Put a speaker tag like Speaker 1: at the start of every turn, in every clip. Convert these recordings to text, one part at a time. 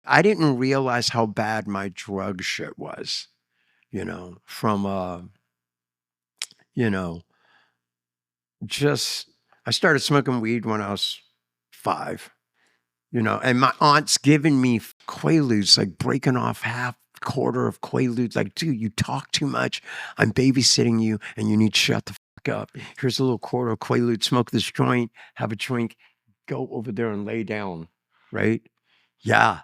Speaker 1: I didn't realize how bad my drug shit was, from, you know, just, I started smoking weed when I was 5, and my aunt's giving me Quaaludes, like breaking off half, quarter of Quaaludes. Like, dude, you talk too much. I'm babysitting you and you need to shut the fuck up. Here's a little quarter of Quaaludes, smoke this joint, have a drink, go over there and lay down, right? Yeah.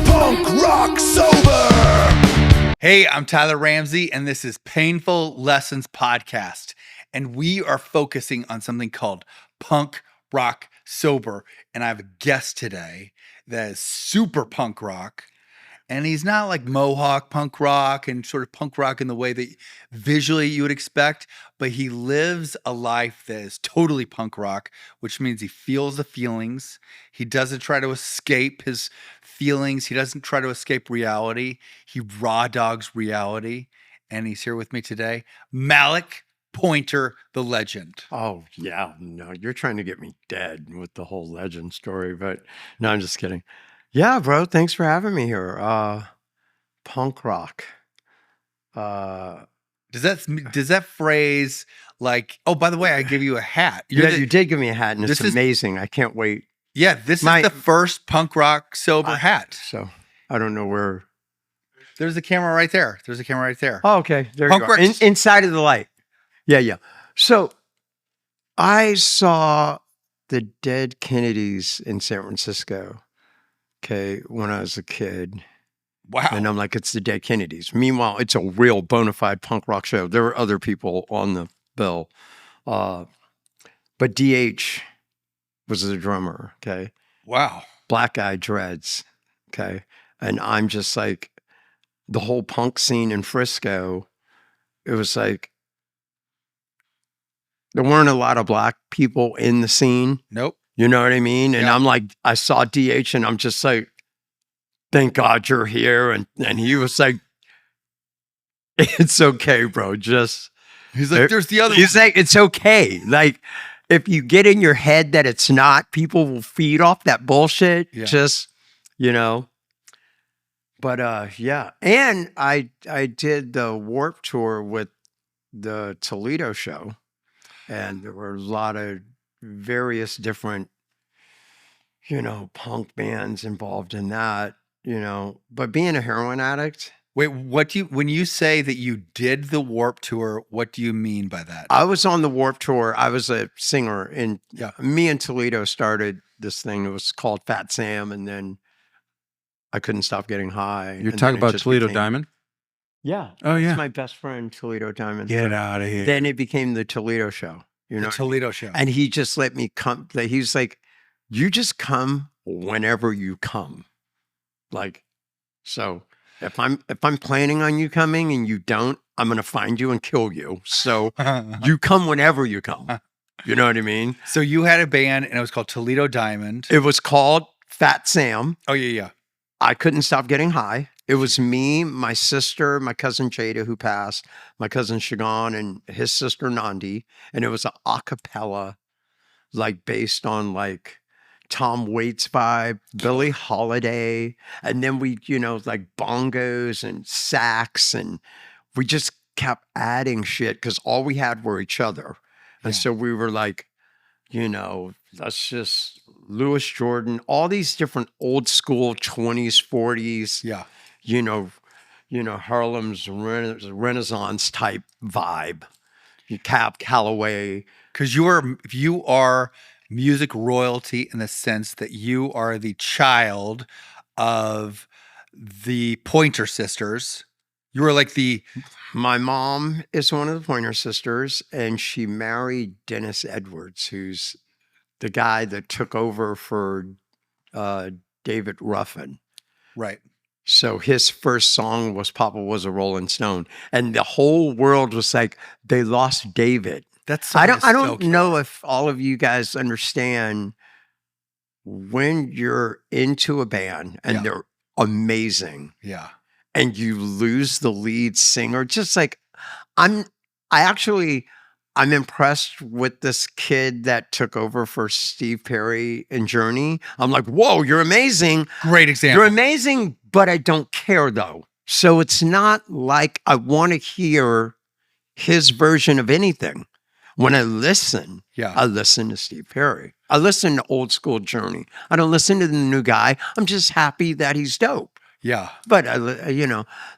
Speaker 2: Punk Rock Sober! Hey, I'm Tyler Ramsey, and this is Painful Lessons Podcast. And we are focusing on something called Punk Rock Sober. And I have a guest today that is super punk rock. And he's not like Mohawk punk rock and sort of punk rock in the way that visually you would expect, but he lives a life that is totally punk rock, which means he feels the feelings. He doesn't try to escape his feelings. He doesn't try to escape reality. He raw dogs reality. And he's here with me today, Malik Pointer, the legend.
Speaker 1: Oh, yeah. No, you're trying to get me dead with the whole legend story, but no, I'm just kidding. Yeah, bro. Thanks for having me here. Punk rock.
Speaker 2: Does that phrase like, oh, by the way, I gave you a hat.
Speaker 1: You did give me a hat, and it's amazing. I can't wait.
Speaker 2: Yeah, this is the first punk rock sober hat.
Speaker 1: So I don't know where.
Speaker 2: There's a camera right there.
Speaker 1: Oh, okay. There you go. Inside of the light. Yeah. So I saw the Dead Kennedys in San Francisco. Okay, when I was a kid.
Speaker 2: Wow.
Speaker 1: And I'm like, it's the Dead Kennedys. Meanwhile, it's a real bona fide punk rock show. There were other people on the bill. But DH was the drummer, okay?
Speaker 2: Wow.
Speaker 1: Black guy, dreads, okay? And I'm just like, the whole punk scene in Frisco, it was like, there weren't a lot of black people in the scene.
Speaker 2: Nope.
Speaker 1: You know what I mean? And I'm like, I saw DH and I'm just like, thank God you're here. And he was like, it's okay, bro. Just.
Speaker 2: He's like, there's the other
Speaker 1: He's like, it's okay. Like, if you get in your head that it's not, people will feed off that bullshit. Yeah. Just, But yeah. And I did the Warped Tour with the Toledo show. And there were a lot of various different, punk bands involved in that, but being a heroin addict.
Speaker 2: Wait, when you say that you did the Warped Tour, what do you mean by that?
Speaker 1: I was on the Warped Tour. I was a singer, and me and Toledo started this thing. It was called Fat Sam, and then I couldn't stop getting high.
Speaker 3: You're talking about Toledo Diamond?
Speaker 1: Yeah.
Speaker 3: Oh, yeah.
Speaker 1: It's my best friend, Toledo Diamond.
Speaker 3: Get out of here.
Speaker 1: Then it became the Toledo Show.
Speaker 2: The Toledo Show.
Speaker 1: And he just let me come. He's like, you just come whenever you come. Like, so if I'm planning on you coming and you don't, I'm going to find you and kill you. So you come whenever you come. You know what I mean?
Speaker 2: So you had a band and it was called Toledo Diamond.
Speaker 1: It was called Fat Sam.
Speaker 2: Oh, yeah.
Speaker 1: I couldn't stop getting high. It was me, my sister, my cousin Jada, who passed, my cousin Shagan, and his sister Nandi. And it was an a cappella, like based on like Tom Waits vibe, Billie Holiday. And then we, like bongos and sax. And we just kept adding shit because all we had were each other. And so we were like, that's just Louis Jordan, all these different old school 20s, 40s.
Speaker 2: Yeah.
Speaker 1: Harlem's Renaissance type vibe. Cab Calloway.
Speaker 2: Because you are music royalty in the sense that you are the child of the Pointer Sisters. You were like
Speaker 1: My mom is one of the Pointer Sisters, and she married Dennis Edwards, who's the guy that took over for David Ruffin.
Speaker 2: Right.
Speaker 1: So his first song was Papa Was a Rolling Stone. And the whole world was like, they lost David. I don't know if all of you guys understand when you're into a band and they're amazing.
Speaker 2: Yeah.
Speaker 1: And you lose the lead singer. Just like I actually I'm impressed with this kid that took over for Steve Perry and Journey. I'm like, whoa, you're amazing.
Speaker 2: Great example.
Speaker 1: You're amazing, but I don't care though. So it's not like I want to hear his version of anything. When I listen to Steve Perry. I listen to old school Journey. I don't listen to the new guy. I'm just happy that he's dope.
Speaker 2: Yeah.
Speaker 1: But,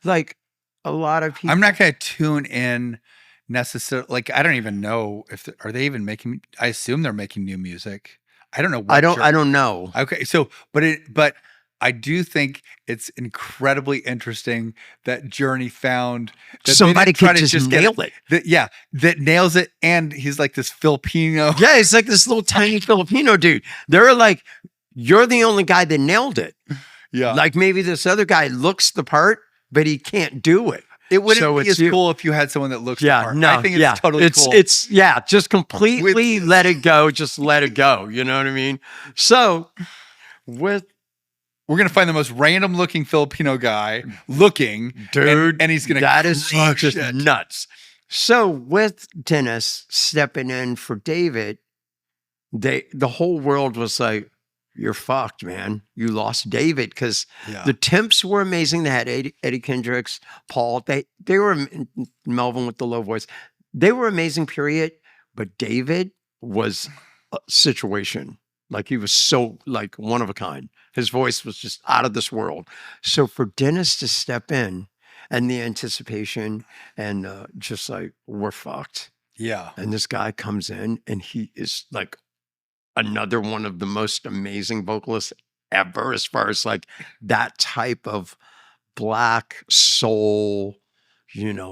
Speaker 1: like a lot of people.
Speaker 2: I'm not going to tune in necessarily. Like, I don't even know are they even making, I assume they're making new music. I don't know.
Speaker 1: I don't know.
Speaker 2: Okay. So, but I do think it's incredibly interesting that Journey found that
Speaker 1: somebody could just nail it.
Speaker 2: That nails it. And he's like this Filipino.
Speaker 1: Yeah, he's like this little tiny Filipino dude. They're like, you're the only guy that nailed it.
Speaker 2: Yeah.
Speaker 1: Like maybe this other guy looks the part, but he can't do it.
Speaker 2: It wouldn't be as cool if you had someone that looks the part.
Speaker 1: No,
Speaker 2: I think it's totally cool.
Speaker 1: It's just completely let it go. Just let it go. You know what I mean? So
Speaker 2: we're going to find the most random looking Filipino guy
Speaker 1: dude,
Speaker 2: and he's going to
Speaker 1: that is just nuts. So with Dennis stepping in for David, the whole world was like, you're fucked, man. You lost David because the Temps were amazing. They had Eddie Kendricks, Paul. They were Melvin with the low voice. They were amazing, period. But David was a situation. Like he was so like one of a kind. His voice was just out of this world. So for Dennis to step in and the anticipation and just like, we're fucked.
Speaker 2: Yeah.
Speaker 1: And this guy comes in and he is like another one of the most amazing vocalists ever, as far as like that type of black soul,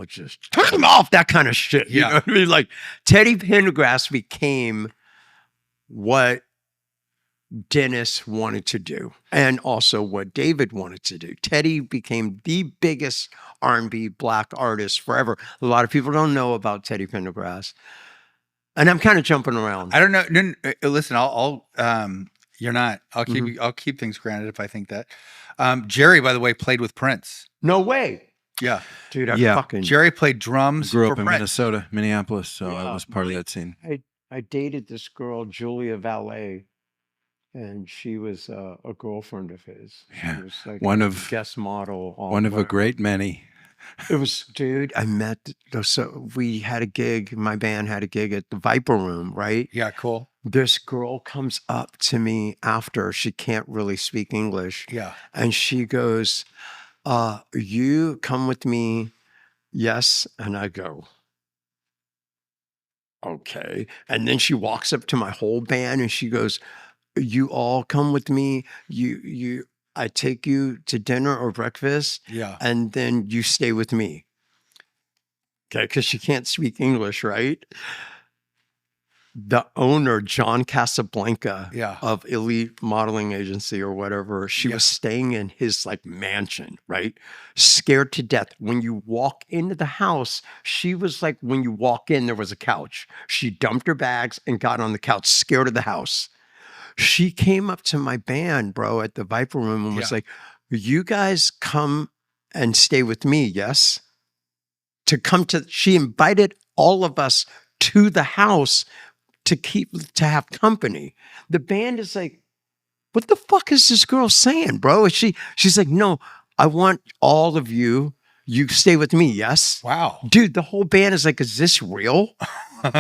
Speaker 1: just turn him off, that kind of shit. You know what I mean? Like Teddy Pendergrass became what Dennis wanted to do and also what David wanted to do. Teddy became the biggest R&B black artist forever. A lot of people don't know about Teddy Pendergrass. And I'm kind of jumping around.
Speaker 2: I don't know. No, listen, you're not. I'll keep things granted if I think that. Jerry, by the way, played with Prince.
Speaker 1: No way.
Speaker 2: Yeah.
Speaker 1: Dude,
Speaker 2: Jerry played drums.
Speaker 3: Grew up in Minnesota, Minneapolis, so I was part of that scene.
Speaker 1: I dated this girl, Julia Valet, and she was a girlfriend of his.
Speaker 3: Yeah.
Speaker 1: She was like
Speaker 3: one
Speaker 1: a
Speaker 3: of
Speaker 1: guest model.
Speaker 3: One of a great many.
Speaker 1: It was, dude, we had a gig, my band had a gig at the Viper Room, right?
Speaker 2: Yeah, cool.
Speaker 1: This girl comes up to me after, she can't really speak English.
Speaker 2: Yeah.
Speaker 1: And she goes, you come with me, yes? And I go, okay. And then she walks up to my whole band and she goes, you all come with me, I take you to dinner or breakfast, and then you stay with me. Okay, because she can't speak English, right? The owner, John Casablanca of Elite Modeling Agency or whatever, she was staying in his like mansion, right? Scared to death. When you walk into the house, she was like, when you walk in, there was a couch. She dumped her bags and got on the couch, scared of the house. She came up to my band, bro, at the Viper Room and was like, you guys come and stay with me, yes? She invited all of us to the house to have company. The band is like, what the fuck is this girl saying, bro? She's like, no, I want all of you. You stay with me, yes?
Speaker 2: Wow.
Speaker 1: Dude, the whole band is like, is this real?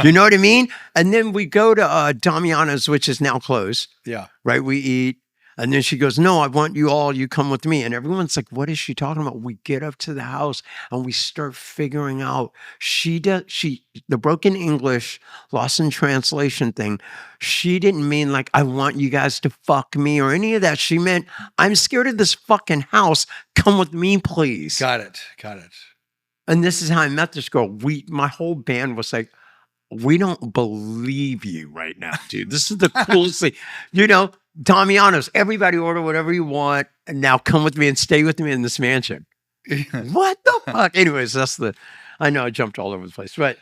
Speaker 1: You know what I mean? And then we go to Damiano's, which is now closed.
Speaker 2: Yeah.
Speaker 1: Right? We eat. And then she goes, no, I want you all, you come with me. And everyone's like, what is she talking about? We get up to the house and we start figuring out the broken English, lost in translation thing. She didn't mean like, I want you guys to fuck me or any of that. She meant, I'm scared of this fucking house. Come with me, please.
Speaker 2: Got it.
Speaker 1: And this is how I met this girl. My whole band was like, we don't believe you right now, dude. This is the coolest thing. Damiano's, everybody order whatever you want, and now come with me and stay with me in this mansion. What the fuck? Anyways, I know I jumped all over the place, but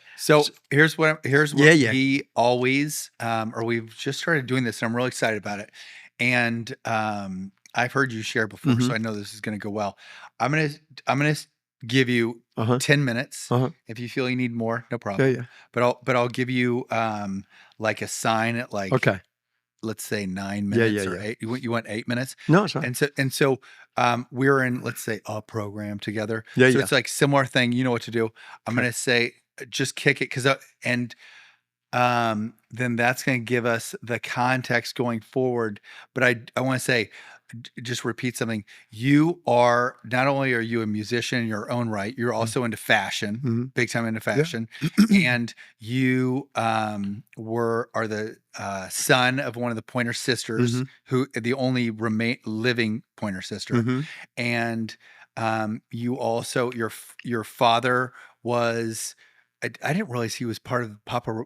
Speaker 2: here's what we always, or we've just started doing this, and I'm really excited about it. And I've heard you share before, so I know this is going to go well. I'm gonna give you
Speaker 1: Uh-huh.
Speaker 2: 10 minutes.
Speaker 1: Uh-huh.
Speaker 2: If you feel you need more, no problem.
Speaker 1: Yeah.
Speaker 2: But I'll give you like a sign at like
Speaker 1: Okay.
Speaker 2: let's say 9
Speaker 1: Yeah,
Speaker 2: minutes
Speaker 1: yeah,
Speaker 2: or
Speaker 1: yeah.
Speaker 2: 8. You want 8 minutes?
Speaker 1: No, it's fine.
Speaker 2: And so we're in, let's say, a program together.
Speaker 1: Yeah,
Speaker 2: So
Speaker 1: yeah.
Speaker 2: it's like similar thing. You know what to do. I'm
Speaker 1: Okay.
Speaker 2: gonna say just kick it then that's gonna give us the context going forward. But I want to say just repeat something. You are not only are you a musician in your own right, you're also into fashion,
Speaker 1: Mhm.
Speaker 2: big time into fashion, and you are the son of one of the Pointer sisters,
Speaker 1: Mhm.
Speaker 2: who the only living Pointer sister,
Speaker 1: Mhm.
Speaker 2: and you also your father was. I didn't realize he was part of Papa.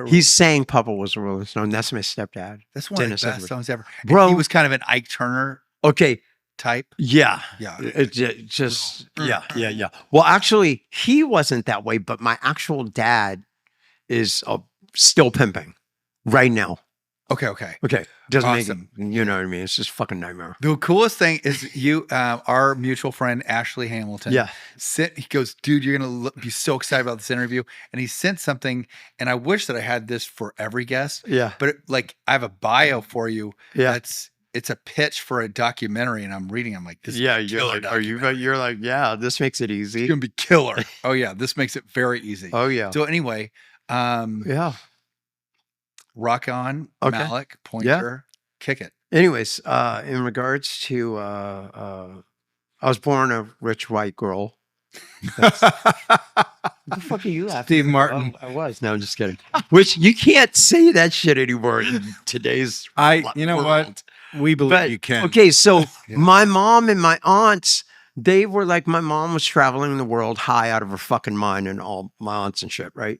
Speaker 1: He's saying Papa was a Rolling Stone. That's my stepdad.
Speaker 2: That's one of
Speaker 1: Dennis
Speaker 2: the best
Speaker 1: Edwards.
Speaker 2: songs ever. And
Speaker 1: Bro.
Speaker 2: he was kind of an Ike Turner
Speaker 1: Okay.
Speaker 2: type.
Speaker 1: Yeah.
Speaker 2: Yeah.
Speaker 1: It just, yeah. Well, actually, he wasn't that way, but my actual dad is still pimping right now.
Speaker 2: Okay.
Speaker 1: Okay. Doesn't
Speaker 2: Awesome.
Speaker 1: make it, you know what I mean? It's just fucking nightmare.
Speaker 2: The coolest thing is you, our mutual friend, Ashley Hamilton.
Speaker 1: Yeah.
Speaker 2: He goes, dude, you're going to be so excited about this interview. And he sent something. And I wish that I had this for every guest.
Speaker 1: Yeah.
Speaker 2: But I have a bio for you.
Speaker 1: Yeah.
Speaker 2: It's a pitch for a documentary. And I'm reading. I'm like, this
Speaker 1: Yeah.
Speaker 2: is
Speaker 1: You're like, you're like, yeah, this makes it easy.
Speaker 2: It's going to be killer. Oh, yeah. This makes it very easy.
Speaker 1: Oh, yeah.
Speaker 2: So anyway,
Speaker 1: Yeah.
Speaker 2: rock on,
Speaker 1: Okay.
Speaker 2: Malik, Pointer, kick it.
Speaker 1: Anyways, in regards to, I was born a rich white girl. What the fuck are you laughing?
Speaker 3: Steve Martin.
Speaker 1: Oh, I was. No, I'm just kidding. Which you can't say that shit anymore in today's
Speaker 3: You know
Speaker 1: world.
Speaker 3: what? We believe
Speaker 1: But,
Speaker 3: you can.
Speaker 1: okay, so
Speaker 2: Yeah.
Speaker 1: my mom and my aunts, they were like, my mom was traveling the world high out of her fucking mind, and all my aunts and shit, right?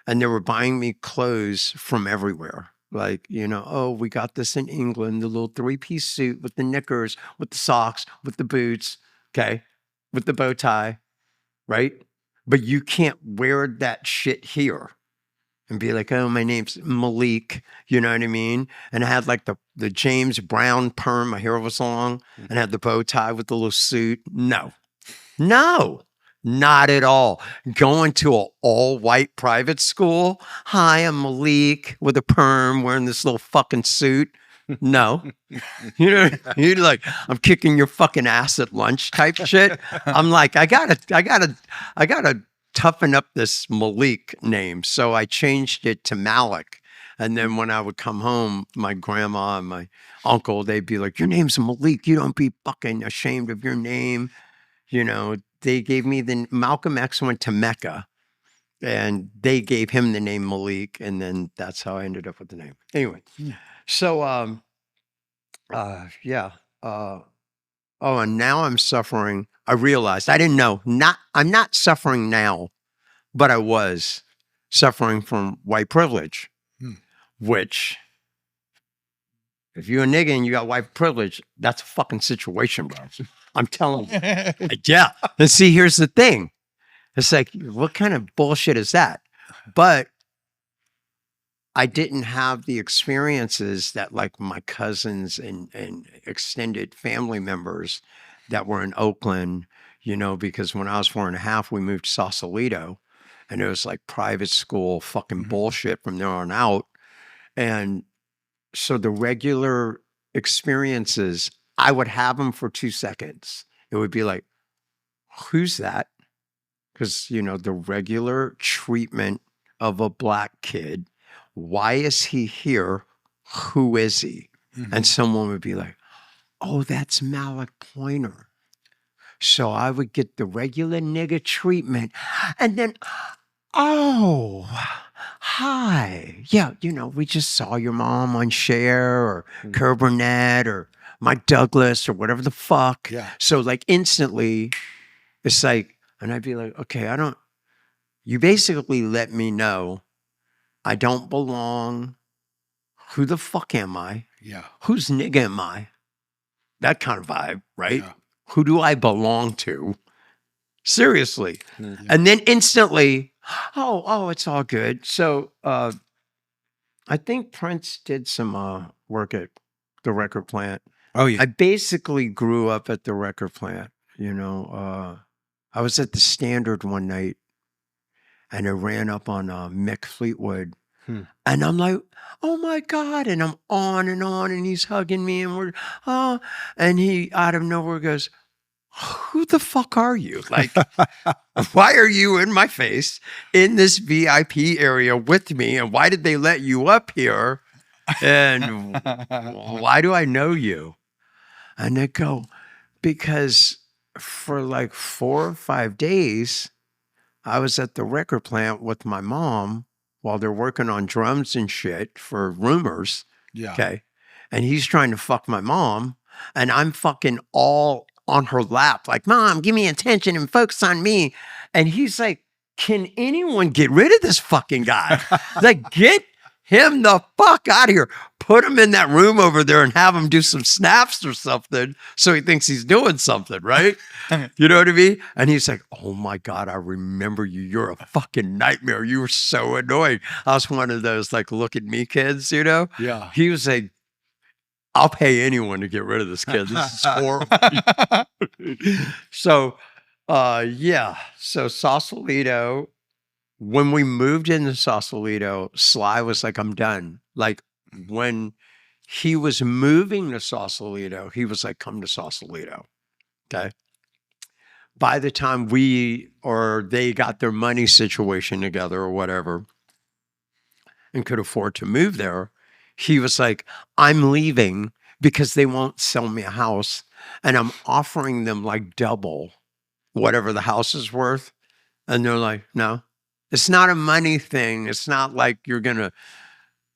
Speaker 1: And they were buying me clothes from everywhere. Like, oh, we got this in England, the little 3-piece suit with the knickers, with the socks, with the boots, okay, with the bow tie, right? But you can't wear that shit here and be like, oh, my name's Malik, you know what I mean? And I had like the James Brown perm, my hair was long, and I had the bow tie with the little suit. No, not at all. Going to an all-white private school. Hi, I'm Malik with a perm, wearing this little fucking suit. No, you're like, I'm kicking your fucking ass at lunch type shit. I'm like, I gotta toughen up this Malik name. So I changed it to Malik. And then when I would come home, my grandma and my uncle, they'd be like, your name's Malik. You don't be fucking ashamed of your name. They gave me Malcolm X went to Mecca, and they gave him the name Malik. And then that's how I ended up with the name. Anyway. So, yeah. And now I'm suffering. I realized, I didn't know, I'm not suffering now, but I was suffering from white privilege, which, if you're a nigga and you got white privilege, that's a fucking situation, bro. I'm telling you. Yeah. And see, here's the thing. It's like, what kind of bullshit is that? But I didn't have the experiences that like my cousins and extended family members that were in Oakland, because when I was 4.5, we moved to Sausalito, and it was like private school fucking bullshit from there on out. And so the regular experiences, I would have them for 2 seconds. It would be like, who's that? Because, the regular treatment of a black kid, why is he here? Who is he? And someone would be like, oh, that's Malik Pointer. So I would get the regular nigga treatment. And then, oh, hi. Yeah, we just saw your mom on Cher or Kerr Burnett or Mike Douglas or whatever the fuck.
Speaker 2: Yeah.
Speaker 1: So like instantly, it's like, and I'd be like, okay, you basically let me know I don't belong. Who the fuck am I?
Speaker 2: Yeah.
Speaker 1: Whose nigga am I? That kind of vibe, right?
Speaker 2: Yeah.
Speaker 1: Who do I belong to? Seriously. And then instantly, oh, it's all good. So I think Prince did some work at the record plant.
Speaker 3: Oh, yeah.
Speaker 1: I basically grew up at the record plant, I was at the Standard one night and I ran up on Mick Fleetwood. And I'm like, oh my God. And I'm on and he's hugging me and and he out of nowhere goes, who the fuck are you? Like, why are you in my face in this VIP area with me? And why did they let you up here? And why do I know you? And they go, because for like 4 or 5 days, I was at the record plant with my mom while they're working on drums and shit for Rumors.
Speaker 2: Yeah.
Speaker 1: Okay. And he's trying to fuck my mom. And I'm fucking all on her lap, like, Mom, give me attention and focus on me. And he's like, can anyone get rid of this fucking guy? Like, get him the fuck out of here. Put him in that room over there and have him do some snaps or something so he thinks he's doing something, right? You know what I mean? And he's like, oh my God, I remember you. You're a fucking nightmare. You were so annoying. I was one of those like, look at me kids, you know?
Speaker 2: Yeah.
Speaker 1: He was like, I'll pay anyone to get rid of this kid. This is horrible. So, yeah. So Sausalito, when we moved into Sausalito, Sly was like, I'm done. Like when he was moving to Sausalito, he was like, come to Sausalito. Okay. By the time they got their money situation together or whatever and could afford to move there, he was like, I'm leaving because they won't sell me a house. And I'm offering them like double whatever the house is worth. And they're like, no, it's not a money thing. It's not like you're going to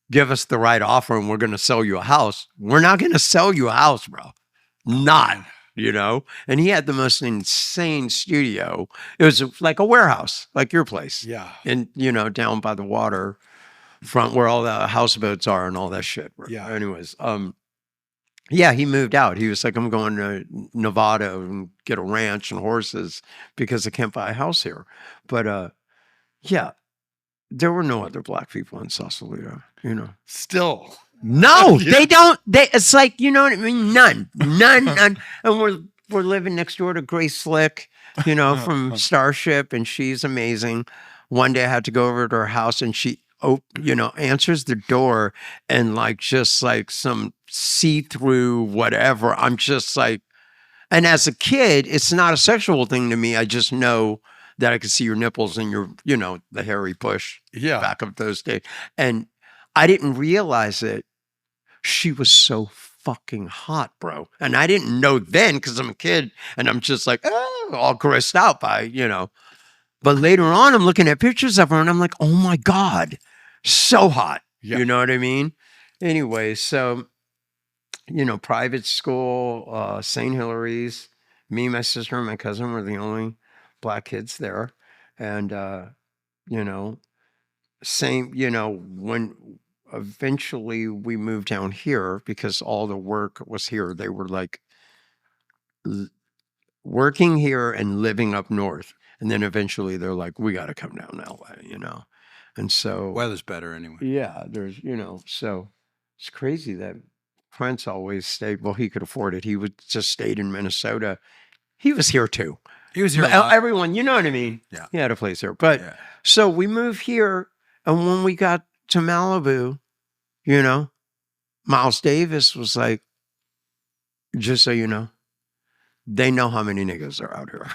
Speaker 1: give us the right offer and we're going to sell you a house. We're not going to sell you a house, bro. Not, you know? And he had the most insane studio. It was like a warehouse, like your place.
Speaker 2: Yeah.
Speaker 1: And, you know, down by the water front where all the houseboats are and all that shit.
Speaker 2: Yeah.
Speaker 1: Anyways, yeah, he moved out. He was like, I'm going to Nevada and get a ranch and horses because I can't buy a house here. But yeah, there were no other black people in Sausalito, you know.
Speaker 2: Still.
Speaker 1: No, they don't. It's like, you know what I mean? None. And we're living next door to Grace Slick, you know, from Starship, and she's amazing. One day I had to go over to her house and she answers the door and like just like some see-through whatever. I'm just like, and as a kid, it's not a sexual thing to me. I just know that I could see your nipples and your, you know, the hairy push back of those days. And I didn't realize it. She was so fucking hot, bro. And I didn't know then because I'm a kid and I'm just like, all grossed out by, you know. But later on, I'm looking at pictures of her and I'm like, oh my God, so hot. Yeah. You know what I mean? Anyway, so, you know, private school, St. Hilary's, me, my sister, and my cousin were the only black kids there. And, you know, same, you know, when eventually we moved down here because all the work was here, they were like working here and living up north. And then eventually they're like, we got to come down to LA, you know? And so
Speaker 3: weather's better anyway.
Speaker 1: Yeah, there's, you know, so it's crazy that Prince always stayed. Well, he could afford it. He would just stayed in Minnesota. He was here too.
Speaker 3: He was here.
Speaker 1: Everyone, you know what I mean?
Speaker 3: Yeah.
Speaker 1: He had a place here. But so we moved here. And when we got to Malibu, you know, Miles Davis was like, just so you know, they know how many niggas are out here.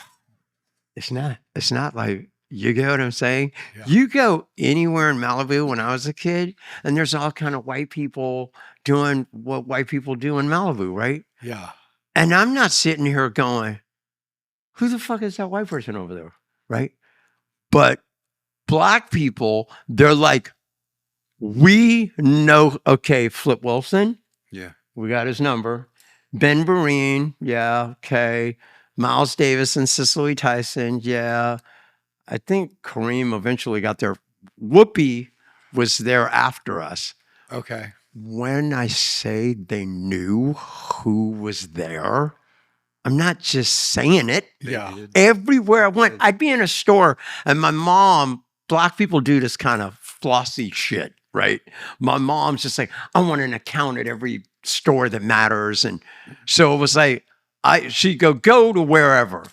Speaker 1: It's not like, you get what I'm saying? Yeah. You go anywhere in Malibu when I was a kid, and there's all kind of white people doing what white people do in Malibu, right?
Speaker 2: Yeah.
Speaker 1: And I'm not sitting here going, who the fuck is that white person over there, right? But black people, they're like, we know, okay, Flip Wilson.
Speaker 3: Yeah.
Speaker 1: We got his number. Ben Vereen. Yeah. Okay. Miles Davis and Cicely Tyson. Yeah. I think Kareem eventually got there. Whoopi was there after us.
Speaker 2: Okay.
Speaker 1: When I say they knew who was there, I'm not just saying it.
Speaker 2: Yeah.
Speaker 1: Everywhere I went, I'd be in a store and my mom, black people do this kind of flossy shit, right? My mom's just like, I want an account at every store that matters. And so it was like, she'd go to wherever,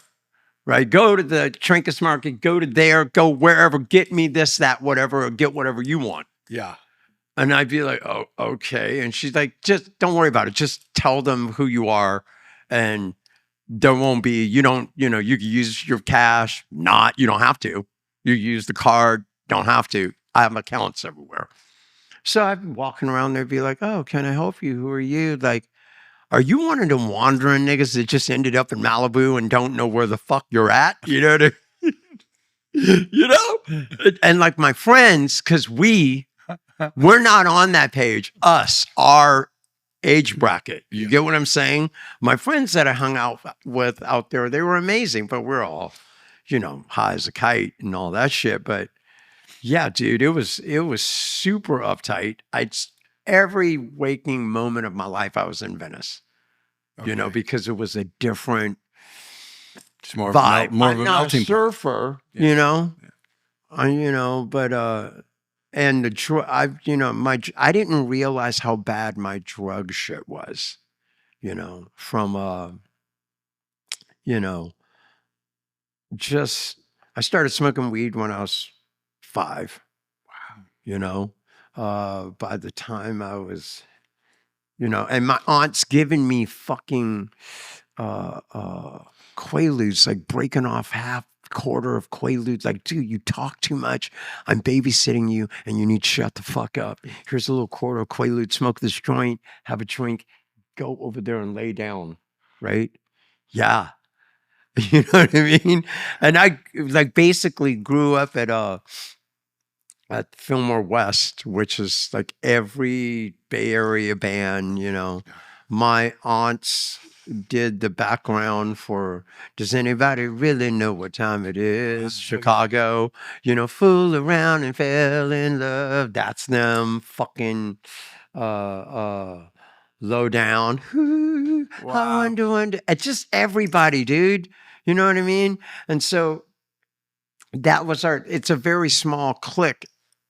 Speaker 1: right? Go to the Trinkets Market, go to there, go wherever, get me this, that, whatever, or get whatever you want.
Speaker 2: Yeah.
Speaker 1: And I'd be like, oh, okay. And she's like, just don't worry about it. Just tell them who you are. And there won't be, you can use your cash, you don't have to. You use the card, don't have to. I have accounts everywhere. So I've been walking around there, be like, oh, can I help you? Who are you? Like, are you one of them wandering niggas that just ended up in Malibu and don't know where the fuck you're at? You know what And like my friends, because we're not on that page, our age bracket. You get what I'm saying? My friends that I hung out with out there, they were amazing, but we're all, high as a kite and all that shit. But yeah, dude, it was super uptight. Every waking moment of my life, I was in Venice, because it was a different
Speaker 3: It's more
Speaker 1: vibe.
Speaker 3: Of, more of
Speaker 1: I'm
Speaker 3: a
Speaker 1: not
Speaker 3: melting
Speaker 1: a surfer,
Speaker 3: Yeah.
Speaker 1: but and I didn't realize how bad my drug shit was, from just I started smoking weed when I was 5.
Speaker 3: Wow.
Speaker 1: By the time I was, and my aunt's giving me fucking Quaaludes, like breaking off quarter of Quaaludes. Like, dude, you talk too much. I'm babysitting you and you need to shut the fuck up. Here's a little quarter of Quaaludes, smoke this joint, have a drink, go over there and lay down, right? Yeah. You know what I mean? And I like basically grew up at Fillmore West, which is like every Bay Area band, My aunts did the background for Does Anybody Really Know What Time It Is? Chicago, Fool Around and Fell in Love. That's them. Fucking Low Down. How I'm doing. It's just everybody, dude. You know what I mean? And so that was it's a very small clique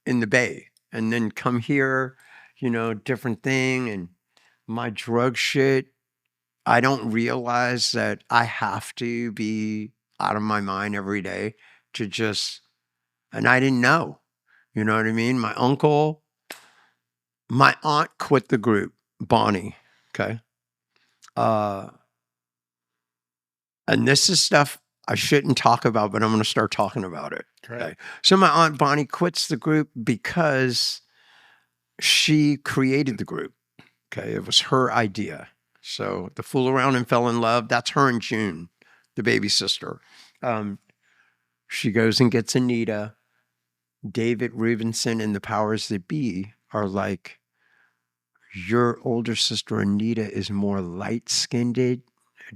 Speaker 1: in the Bay. And then come here, different thing. And my drug shit, I don't realize that I have to be out of my mind every day to and I didn't know, you know what I mean? My aunt quit the group, Bonnie. Okay. And this is stuff I shouldn't talk about, but I'm going to start talking about it. Okay. So my aunt Bonnie quits the group because she created the group. Okay. It was her idea. So the Fool Around and Fell in Love, that's her and June, the baby sister. She goes and gets Anita. David Rubenson and the powers that be are like, your older sister Anita is more light-skinned, a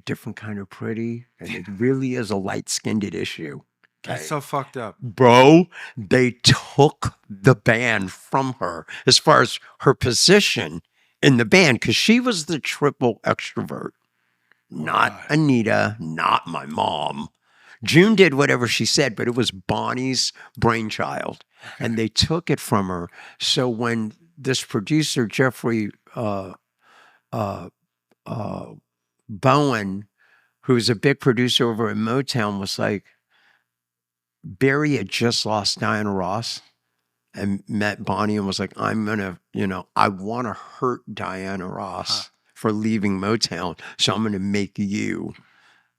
Speaker 1: different kind of pretty, and it really is a light-skinned issue. Okay.
Speaker 3: That's so fucked up.
Speaker 1: Bro, they took the band from her as far as her position in the band, because she was the triple extrovert. Not Anita, not my mom. June did whatever she said, but it was Bonnie's brainchild. Okay. And they took it from her. So when this producer, Jeffrey Bowen, who's a big producer over at Motown, was like, Barry had just lost Diana Ross and met Bonnie and was like, I want to hurt Diana Ross for leaving Motown. So I'm going to make you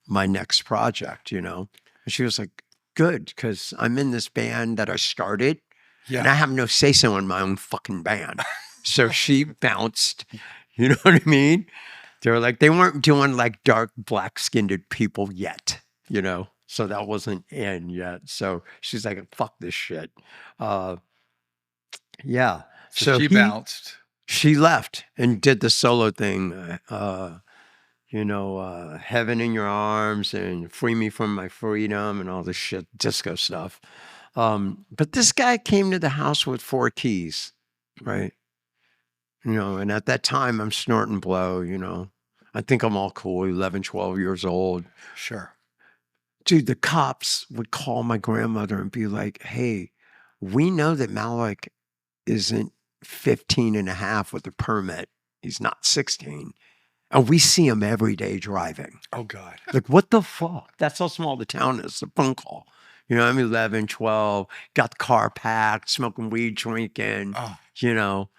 Speaker 1: my next project, And she was like, good, because I'm in this band that I started and I have no say-so in my own fucking band. So she bounced, you know what I mean? They were like, they weren't doing like dark black-skinned people yet, So that wasn't in yet. So she's like, fuck this shit. Yeah.
Speaker 2: So she bounced.
Speaker 1: She left and did the solo thing. Heaven in Your Arms and Free Me From My Freedom and all this shit, disco stuff. But this guy came to the house with 4 keys, right? And at that time I'm snorting blow, I think I'm all cool, 11, 12 years old.
Speaker 2: Sure.
Speaker 1: Dude, the cops would call my grandmother and be like, hey, we know that Malik isn't 15 and a half with a permit. He's not 16. And we see them every day driving.
Speaker 2: Oh God.
Speaker 1: Like, what the fuck? That's how small the town is, the phone call. You know, I'm 11, 12, got the car packed, smoking weed, drinking,
Speaker 2: Oh.
Speaker 1: you know.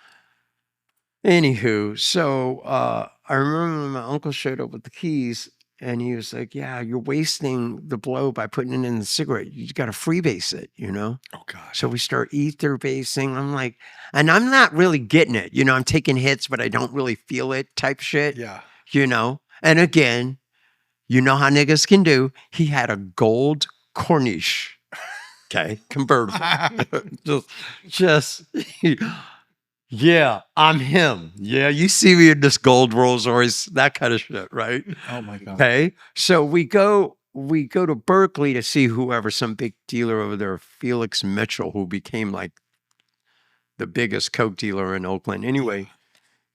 Speaker 1: Anywho, so I remember when my uncle showed up with the keys and he was like, yeah, you're wasting the blow by putting it in the cigarette. You got to freebase it, you know?
Speaker 2: Oh God.
Speaker 1: So we start ether basing. I'm like, and I'm not really getting it. You know, I'm taking hits, but I don't really feel it type shit,
Speaker 2: Yeah.
Speaker 1: you know? And again, you know how niggas can do. He had a gold Corniche, okay, convertible. just yeah, I'm him. Yeah, you see me in this gold Rolls Royce, that kind of shit, right?
Speaker 2: Oh my God.
Speaker 1: Okay, so we go to Berkeley to see whoever, some big dealer over there, Felix Mitchell, who became like the biggest coke dealer in Oakland. Anyway,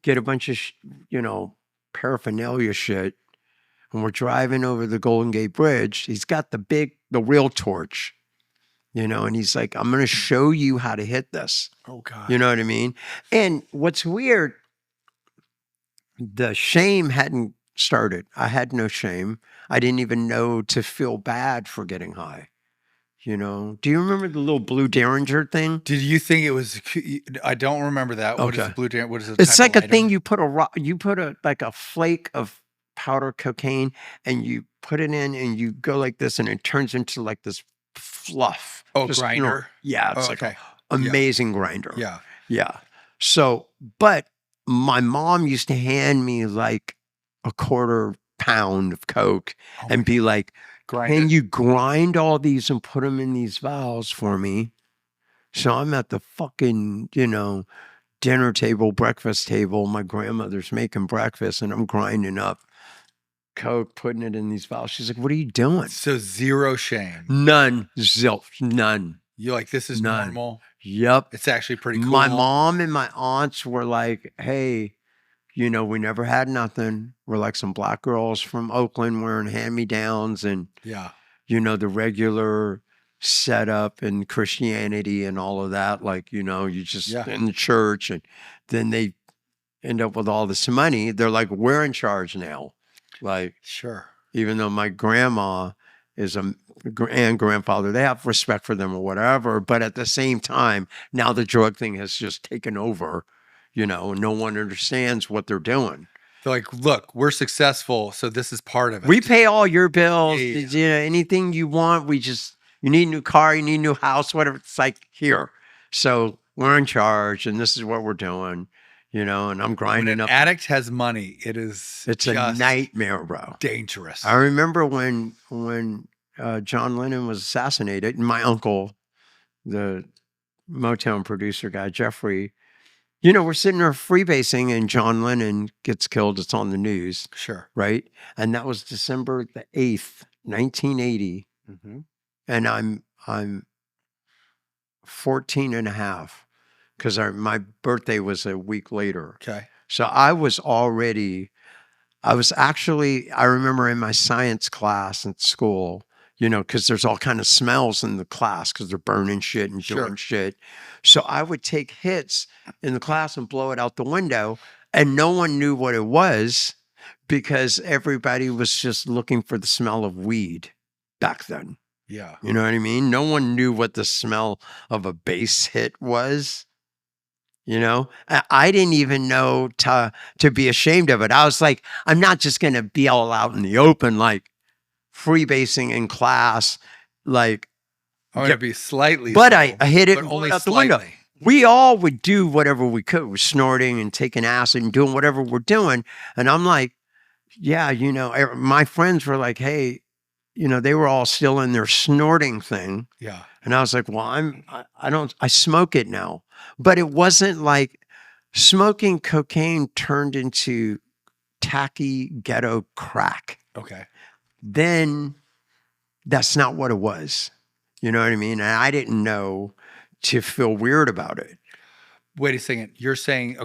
Speaker 1: get a bunch of paraphernalia shit, and we're driving over the Golden Gate Bridge. He's got the real torch, you know, and he's like, I'm going to show you how to hit this.
Speaker 2: Oh God.
Speaker 1: You know what I mean? And what's weird, the shame hadn't started. I had no shame. I didn't even know to feel bad for getting high. You know, do you remember the little blue Derringer thing?
Speaker 2: Did you think it was? I don't remember that. What is
Speaker 1: Okay.
Speaker 2: the blue? What is it?
Speaker 1: It's like a thing you put like a flake of powder cocaine and you put it in and you go like this and it turns into like this fluff.
Speaker 2: Oh,
Speaker 1: Just,
Speaker 2: grinder.
Speaker 1: you know, yeah, it's
Speaker 2: Oh,
Speaker 1: like
Speaker 2: okay.
Speaker 1: an amazing grinder.
Speaker 2: Yeah.
Speaker 1: Yeah. So, but my mom used to hand me like a quarter pound of coke and be like, can you grind all these and put them in these vials for me? So I'm at the fucking, you know, dinner table, breakfast table. My grandmother's making breakfast and I'm grinding up coke, putting it in these vials. She's like, what are you doing?
Speaker 2: So zero shame.
Speaker 1: None. Zilch. None.
Speaker 2: You're like, this is
Speaker 1: None.
Speaker 2: normal.
Speaker 1: Yep.
Speaker 2: It's actually pretty cool.
Speaker 1: My mom and my aunts were like, hey, you know, we never had nothing. We're like some black girls from Oakland wearing hand-me-downs and,
Speaker 2: Yeah.
Speaker 1: you know, the regular setup and Christianity and all of that. Like, you know, you just in the church and then they end up with all this money. They're like, we're in charge now. Like,
Speaker 2: sure.
Speaker 1: Even though my grandma is and grandfather, they have respect for them or whatever. But at the same time, now the drug thing has just taken over, you know, no one understands what they're doing.
Speaker 2: They're like, look, we're successful, so this is part of it.
Speaker 1: We pay all your bills.
Speaker 2: Yeah.
Speaker 1: You know, anything you want, you need a new car, you need a new house, whatever. It's like, here. So we're in charge and this is what we're doing, you know, and I'm grinding up.
Speaker 2: When an addict has money, it's
Speaker 1: a nightmare, bro.
Speaker 2: Dangerous.
Speaker 1: I remember when John Lennon was assassinated and my uncle, the Motown producer guy, Jeffrey, you know, we're sitting there freebasing and John Lennon gets killed. It's on the news.
Speaker 2: Sure.
Speaker 1: Right. And that was December the 8th, 1980.
Speaker 2: Mm-hmm.
Speaker 1: And I'm 14 and a half because my birthday was a week later.
Speaker 2: Okay.
Speaker 1: So I was actually, I remember in my science class at school, you know, because there's all kind of smells in the class because they're burning shit and doing shit. So I would take hits in the class and blow it out the window and no one knew what it was because everybody was just looking for the smell of weed back then.
Speaker 2: Yeah.
Speaker 1: You know what I mean? No one knew what the smell of a bass hit was. You know, I didn't even know to be ashamed of it. I was like, I'm not just going to be all out in the open, like freebasing in class, like.
Speaker 2: I'm going to be slightly.
Speaker 1: But
Speaker 2: slow,
Speaker 1: I hit it
Speaker 2: only
Speaker 1: out
Speaker 2: slightly.
Speaker 1: the window. We all would do whatever we could. We're snorting and taking acid and doing whatever we're doing. And I'm like, yeah, you know, my friends were like, hey, you know, they were all still in their snorting thing.
Speaker 2: Yeah.
Speaker 1: And I was like, well, I smoke it now. But it wasn't like smoking cocaine turned into tacky ghetto crack.
Speaker 2: Okay.
Speaker 1: Then that's not what it was. You know what I mean? And I didn't know to feel weird about it.
Speaker 2: Wait a second. You're saying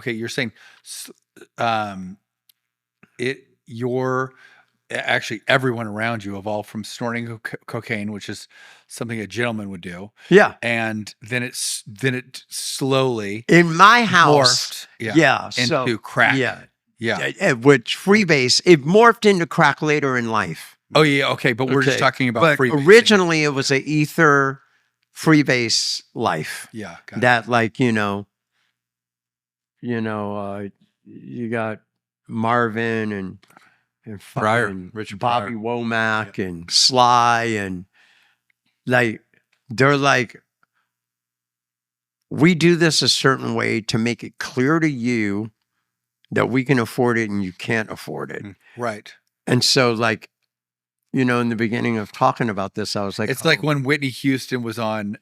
Speaker 2: actually everyone around you evolved from snorting cocaine, which is something a gentleman would do.
Speaker 1: Yeah.
Speaker 2: And then it slowly
Speaker 1: in my house
Speaker 2: morphed into crack.
Speaker 1: Yeah.
Speaker 2: Yeah.
Speaker 1: Which freebase, it morphed into crack later in life.
Speaker 2: Oh yeah. Okay, but we're just
Speaker 1: Okay.
Speaker 2: talking about
Speaker 1: But
Speaker 2: freebasing.
Speaker 1: originally it was an ether freebase life.
Speaker 2: Yeah. Got it.
Speaker 1: That like, you got Marvin and
Speaker 3: Pryor,
Speaker 1: fucking
Speaker 3: Richard
Speaker 1: Bobby
Speaker 3: Pryor.
Speaker 1: Womack and Sly and like they're like, we do this a certain way to make it clear to you that we can afford it and you can't afford it.
Speaker 2: Right.
Speaker 1: And so like, in the beginning of talking about this, I was like,
Speaker 2: It's like when Whitney Houston was on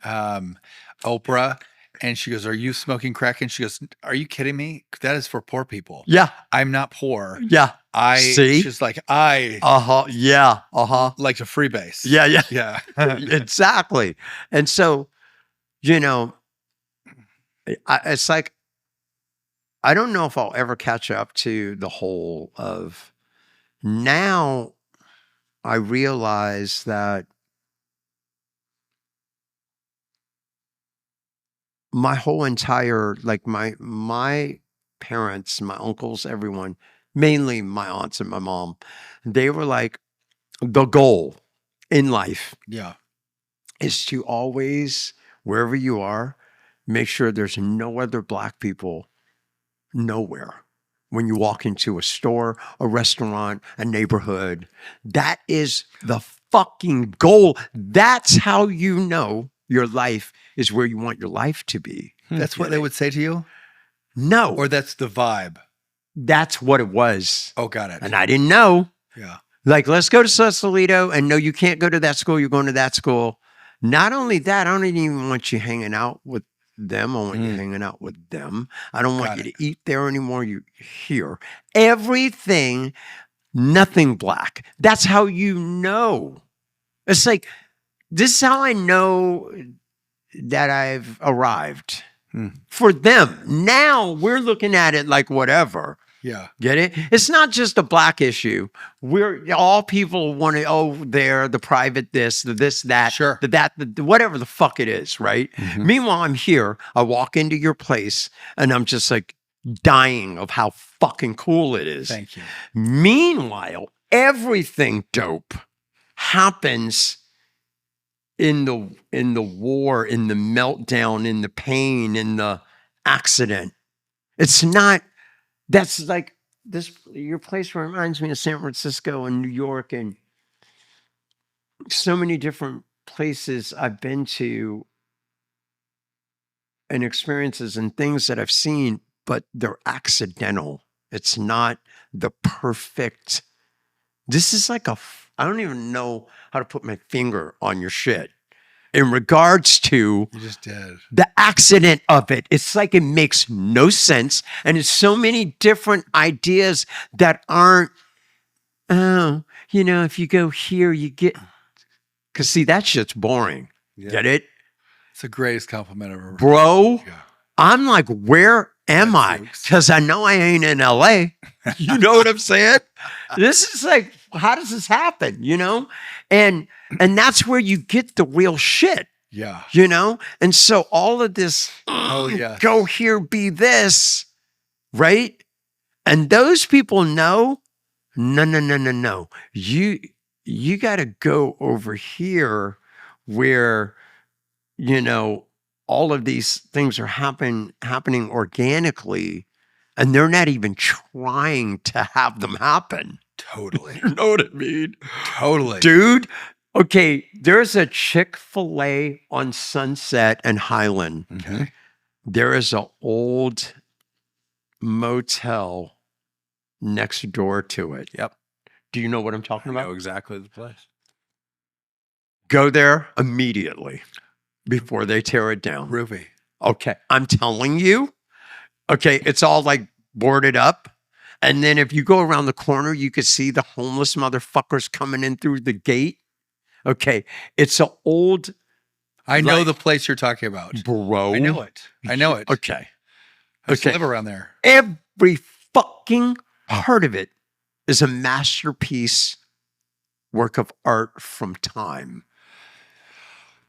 Speaker 2: Oprah and she goes, "Are you smoking crack?" And she goes, "Are you kidding me? That is for poor people.
Speaker 1: yeah,
Speaker 2: I'm not poor.
Speaker 1: yeah, See?
Speaker 2: She's like, I
Speaker 1: yeah,
Speaker 2: like to freebase.
Speaker 1: yeah, yeah,
Speaker 2: Yeah.
Speaker 1: exactly. And so, it's like, I don't know if I'll ever catch up to the whole of now. I realize that my whole entire, like my parents, my uncles, everyone, mainly my aunts and my mom, they were like, the goal in life
Speaker 2: Yeah.
Speaker 1: is to always, wherever you are, make sure there's no other Black people nowhere. When you walk into a store, a restaurant, a neighborhood, that is the fucking goal. That's how you know your life is where you want your life to be.
Speaker 2: That's what they would say to you?
Speaker 1: No,
Speaker 2: Or that's the vibe?
Speaker 1: that's what it was.
Speaker 2: Oh, got it.
Speaker 1: And I didn't know.
Speaker 2: Yeah.
Speaker 1: Like, let's go to Sausalito, and no, you can't go to that school. You're going to that school. Not only that, I don't even want you hanging out with them. I want you hanging out with them. I don't want you to eat there anymore. You're here. Everything, nothing Black. That's how you know. It's like, this is how I know that I've arrived. For them. Now we're looking at it like whatever.
Speaker 2: Yeah.
Speaker 1: Get it? It's not just a Black issue. We're all people want to, they're the private this, the this, that,
Speaker 2: Sure.
Speaker 1: the whatever the fuck it is, right? Meanwhile, I'm here. I walk into your place and I'm just like dying of how fucking cool it is.
Speaker 2: Thank you.
Speaker 1: Meanwhile, everything dope happens in the war, in the meltdown, in the pain, in the accident. It's not. That's like this. Your place reminds me of San Francisco and New York and so many different places I've been to and experiences and things that I've seen, but they're accidental. It's not the perfect. This is like I don't even know how to put my finger on your shit. In regards to
Speaker 2: You just did.
Speaker 1: the accident of it. It's like it makes no sense. And it's so many different ideas that aren't, if you go here, you get, because see, that shit's boring.
Speaker 2: Yeah.
Speaker 1: Get it?
Speaker 2: It's the greatest compliment I've ever heard.
Speaker 1: Bro,
Speaker 2: Yeah.
Speaker 1: I'm like, where am I? Because I know I ain't in LA. You know what I'm saying? This is like, how does this happen? And that's where you get the real shit.
Speaker 2: Yeah.
Speaker 1: And so all of this,
Speaker 2: Oh, yeah.
Speaker 1: go here, be this, right? And those people know, no. You got to go over here where, all of these things are happening organically, and they're not even trying to have them happen.
Speaker 2: Totally.
Speaker 1: You know what I mean?
Speaker 2: Totally.
Speaker 1: Dude, okay, there's a Chick-fil-A on Sunset and Highland.
Speaker 2: Okay.
Speaker 1: There is an old motel next door to it.
Speaker 3: Yep.
Speaker 1: Do you know what I'm talking
Speaker 3: I
Speaker 1: about?
Speaker 3: know exactly the place.
Speaker 1: Go there immediately before they tear it down.
Speaker 2: Ruby.
Speaker 1: Okay, I'm telling you. Okay, it's all like boarded up. And then if you go around the corner, you could see the homeless motherfuckers coming in through the gate. Okay, it's an old.
Speaker 2: I know the place you're talking about.
Speaker 1: Bro.
Speaker 2: I know it.
Speaker 1: Okay.
Speaker 2: I used to live around there.
Speaker 1: Every fucking part of it is a masterpiece work of art from time.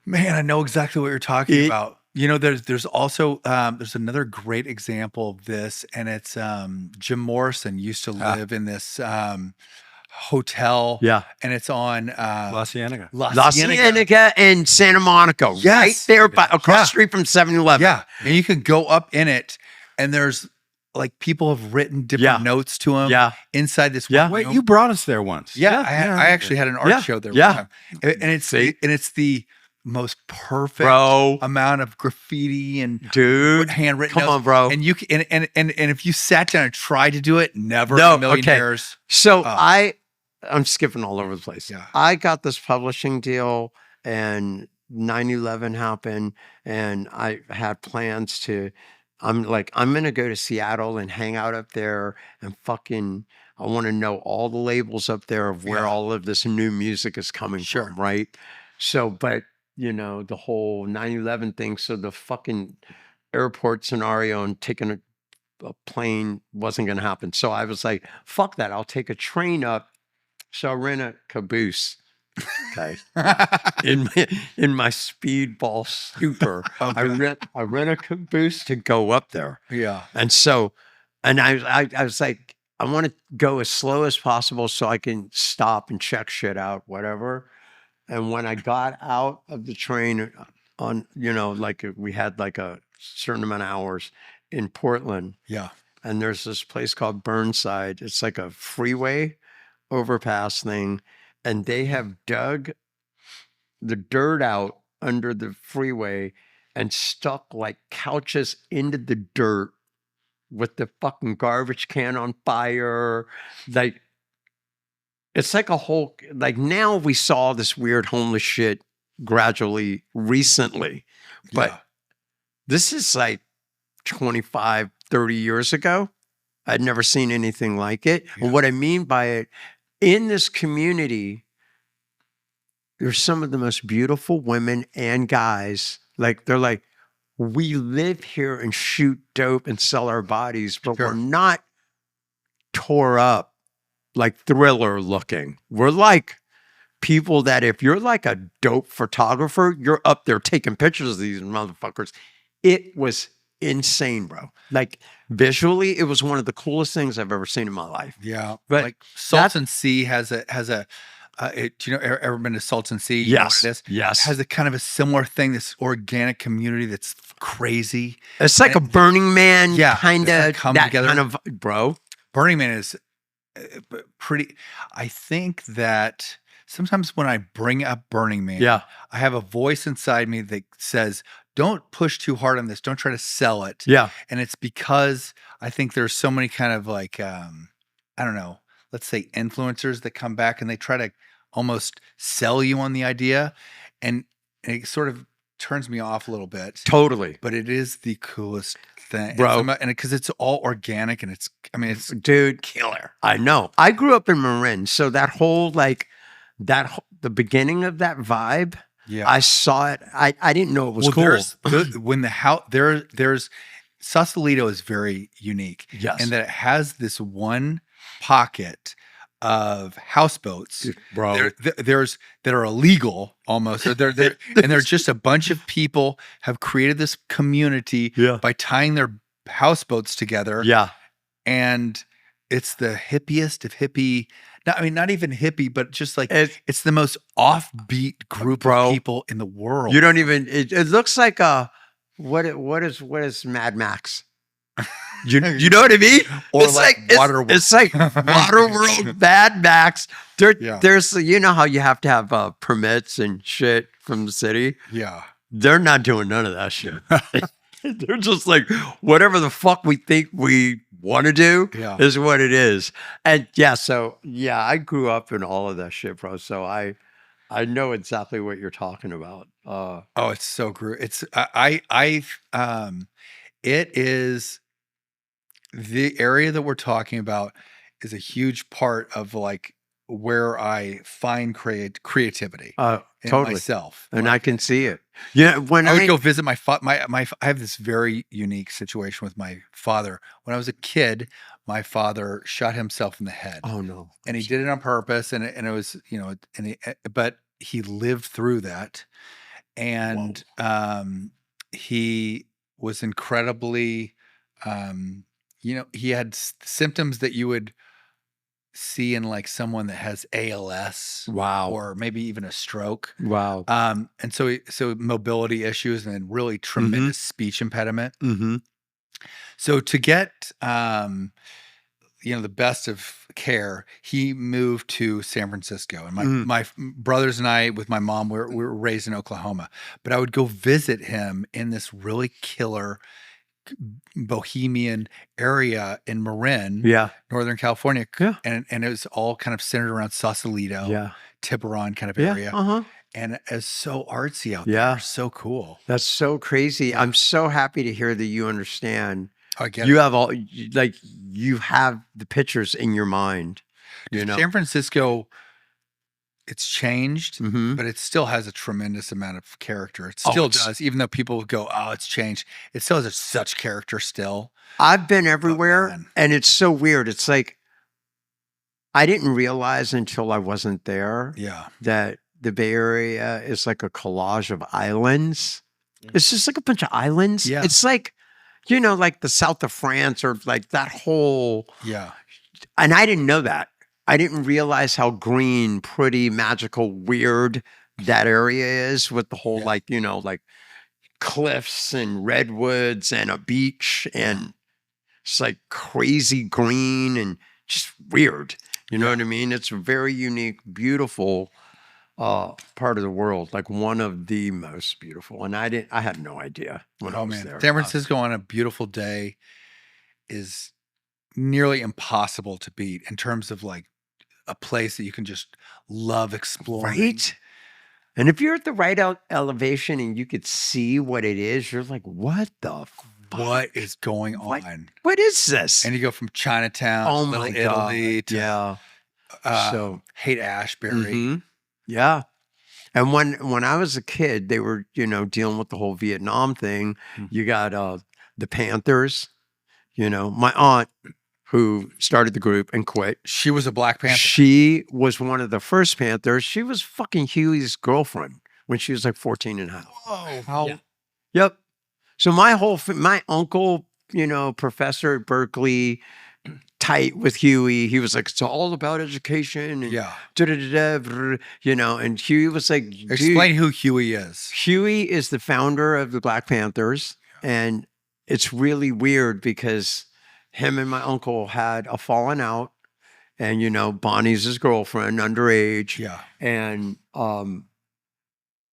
Speaker 2: Man, I know exactly what you're talking about. You know, there's also there's another great example of this, and it's Jim Morrison used to live in this hotel,
Speaker 1: Yeah.
Speaker 2: and it's on
Speaker 3: La Cienega.
Speaker 1: La Cienega and Santa Monica, right
Speaker 2: Yes.
Speaker 1: there across
Speaker 2: Yeah.
Speaker 1: the street from 7-Eleven.
Speaker 2: Yeah, and you can go up in it, and there's like people have written different
Speaker 1: Yeah.
Speaker 2: notes to him
Speaker 1: Yeah.
Speaker 2: inside this.
Speaker 1: Yeah.
Speaker 2: one
Speaker 3: Wait,
Speaker 2: room.
Speaker 3: you brought us there once.
Speaker 2: Yeah, I actually had an art
Speaker 1: Yeah.
Speaker 2: show there.
Speaker 1: Yeah.
Speaker 2: One time. And it's
Speaker 1: See?
Speaker 2: the most perfect
Speaker 1: Bro.
Speaker 2: amount of graffiti and
Speaker 1: Dude.
Speaker 2: handwritten
Speaker 1: Come
Speaker 2: notes.
Speaker 1: on, bro.
Speaker 2: And you can, and if you sat down and tried to do it, never
Speaker 1: No,
Speaker 2: in a million
Speaker 1: okay.
Speaker 2: years.
Speaker 1: So
Speaker 2: Oh.
Speaker 1: I'm skipping all over the place.
Speaker 2: Yeah.
Speaker 1: I got this publishing deal and 9/11 happened and I had plans to, I'm going to go to Seattle and hang out up there and I want to know all the labels up there of where
Speaker 2: Yeah.
Speaker 1: all of this new music is coming
Speaker 2: Sure.
Speaker 1: from, right? So, but the whole 9/11 thing, so the fucking airport scenario and taking a plane wasn't going to happen. So I was like, fuck that. I'll take a train up. So I rent a caboose. Okay. in my speedball super.
Speaker 2: Okay.
Speaker 1: I rent a caboose to go up there.
Speaker 2: Yeah.
Speaker 1: And so, and I was like, I want to go as slow as possible so I can stop and check shit out, whatever. And when I got out of the train on, we had like a certain amount of hours in Portland,
Speaker 2: Yeah.
Speaker 1: and there's this place called Burnside. It's like a freeway overpass thing, and they have dug the dirt out under the freeway and stuck like couches into the dirt with the fucking garbage can on fire. Like, it's like a whole, like now we saw this weird homeless shit gradually recently, but
Speaker 2: Yeah.
Speaker 1: this is like 25, 30 years ago. I'd never seen anything like it.
Speaker 2: Yeah.
Speaker 1: And what I mean by it, in this community, there's some of the most beautiful women and guys. Like, they're like, we live here and shoot dope and sell our bodies, but
Speaker 2: Sure.
Speaker 1: we're not tore up like Thriller looking. We're like people that if you're like a dope photographer, you're up there taking pictures of these motherfuckers. It was insane, bro. Like, visually, it was one of the coolest things I've ever seen in my life.
Speaker 2: Yeah.
Speaker 1: But
Speaker 2: like Salton Sea has a do you know, ever been to Salton Sea? You know what it is?
Speaker 1: Yes.
Speaker 2: It has a kind of a similar thing, this organic community that's crazy.
Speaker 1: It's like a Burning Man
Speaker 2: Yeah,
Speaker 1: kind
Speaker 2: it's like
Speaker 1: of,
Speaker 2: come
Speaker 1: that
Speaker 2: together.
Speaker 1: kind of, bro.
Speaker 2: Burning Man is pretty. I think that sometimes when I bring up Burning Man,
Speaker 1: Yeah.
Speaker 2: I have a voice inside me that says, don't push too hard on this. Don't try to sell it.
Speaker 1: Yeah.
Speaker 2: And it's because I think there's so many kind of like, I don't know, let's say influencers that come back and they try to almost sell you on the idea. And it sort of turns me off a little bit.
Speaker 1: Totally.
Speaker 2: But it is the coolest thing.
Speaker 1: Bro.
Speaker 2: And because it's all organic and it's
Speaker 1: Dude, killer. I know. I grew up in Marin. So that whole, like, the beginning of that vibe,
Speaker 2: yeah.
Speaker 1: I saw it. I didn't know it was cool.
Speaker 2: When the house there's Sausalito is very unique.
Speaker 1: Yes.
Speaker 2: And that it has this one pocket of houseboats,
Speaker 1: Dude, bro.
Speaker 2: There's that are illegal almost. They're and they're just a bunch of people have created this community
Speaker 1: Yeah.
Speaker 2: by tying their houseboats together.
Speaker 1: Yeah.
Speaker 2: And it's the hippiest of hippie. Not even hippie, but just like
Speaker 1: It's
Speaker 2: it's the most offbeat group
Speaker 1: Bro.
Speaker 2: of people in the world.
Speaker 1: You don't even. It looks like what is Mad Max? You know what I mean?
Speaker 2: Or
Speaker 1: it's
Speaker 2: like Waterworld.
Speaker 1: It's like Waterworld, Mad Max.
Speaker 2: Yeah.
Speaker 1: There's you know how you have to have permits and shit from the city.
Speaker 2: Yeah.
Speaker 1: They're not doing none of that shit. They're just like whatever the fuck we think we want to do
Speaker 2: Yeah.
Speaker 1: is what it is. And yeah, I grew up in all of that shit, bro. So I know exactly what you're talking about.
Speaker 2: Oh, it's so great. It's it is the area that we're talking about is a huge part of like where I find creativity in
Speaker 1: Totally.
Speaker 2: myself.
Speaker 1: And
Speaker 2: Like,
Speaker 1: I can see it. Yeah, when
Speaker 2: I would
Speaker 1: I
Speaker 2: go visit my I have this very unique situation with my father. When I was a kid, my father shot himself in the head.
Speaker 1: oh no,
Speaker 2: And he did it on purpose, and it was, but he lived through that, and he was incredibly, he had symptoms that you would see in like someone that has ALS
Speaker 1: Wow.
Speaker 2: or maybe even a stroke.
Speaker 1: Wow.
Speaker 2: And so mobility issues and then really tremendous speech impediment.
Speaker 1: Mm-hmm.
Speaker 2: So to get, the best of care, he moved to San Francisco. And my brothers and I, with my mom, we were raised in Oklahoma. But I would go visit him in this really killer bohemian area in Marin,
Speaker 1: Yeah.
Speaker 2: Northern California.
Speaker 1: Yeah.
Speaker 2: And it was all kind of centered around Sausalito,
Speaker 1: Yeah.
Speaker 2: Tiburon kind of
Speaker 1: Yeah.
Speaker 2: area.
Speaker 1: Uh-huh.
Speaker 2: And it's so artsy out
Speaker 1: Yeah.
Speaker 2: there. So cool.
Speaker 1: That's so crazy. I'm so happy to hear that you understand.
Speaker 2: I get
Speaker 1: You
Speaker 2: it.
Speaker 1: have you have the pictures in your mind,
Speaker 2: San Francisco, it's changed,
Speaker 1: Mhm.
Speaker 2: but it still has a tremendous amount of character. It still does, even though people go, "Oh, it's changed." It still has such character still.
Speaker 1: I've been everywhere,
Speaker 2: man.
Speaker 1: and it's so weird. It's like I didn't realize until I wasn't there
Speaker 2: Yeah.
Speaker 1: that the Bay Area is like a collage of islands. It's just like a bunch of islands.
Speaker 2: Yeah.
Speaker 1: It's like, like the south of France or like that whole.
Speaker 2: Yeah.
Speaker 1: And I didn't know that. I didn't realize how green, pretty, magical, weird that area is with the whole like cliffs and redwoods and a beach and it's like crazy green and just weird. You know what I mean? It's a very unique, beautiful part of the world, like one of the most beautiful. And I had no idea when I was there.
Speaker 2: San Francisco on a beautiful day is nearly impossible to beat in terms of like a place that you can just love exploring.
Speaker 1: Right? And if you're at the right elevation and you could see what it is, you're like, what the fuck?
Speaker 2: What is going on?
Speaker 1: What is this?
Speaker 2: And you go from Chinatown,
Speaker 1: my
Speaker 2: Little Italy,
Speaker 1: God.
Speaker 2: to
Speaker 1: So
Speaker 2: Haight Ashbury.
Speaker 1: Mhm. Yeah. And when I was a kid, they were, dealing with the whole Vietnam thing. You got the Panthers, my aunt who started the group and quit.
Speaker 2: She was a Black Panther.
Speaker 1: She was one of the first Panthers. She was fucking Huey's girlfriend when she was like 14 and a half.
Speaker 2: Whoa.
Speaker 1: Yep. So my uncle, professor at Berkeley, tight with Huey. He was like, it's all about education. And
Speaker 2: Yeah.
Speaker 1: And Huey was like,
Speaker 2: Explain who Huey is.
Speaker 1: Huey is the founder of the Black Panthers. And it's really weird because him and my uncle had a falling out. And, Bonnie's his girlfriend, underage.
Speaker 2: Yeah.
Speaker 1: And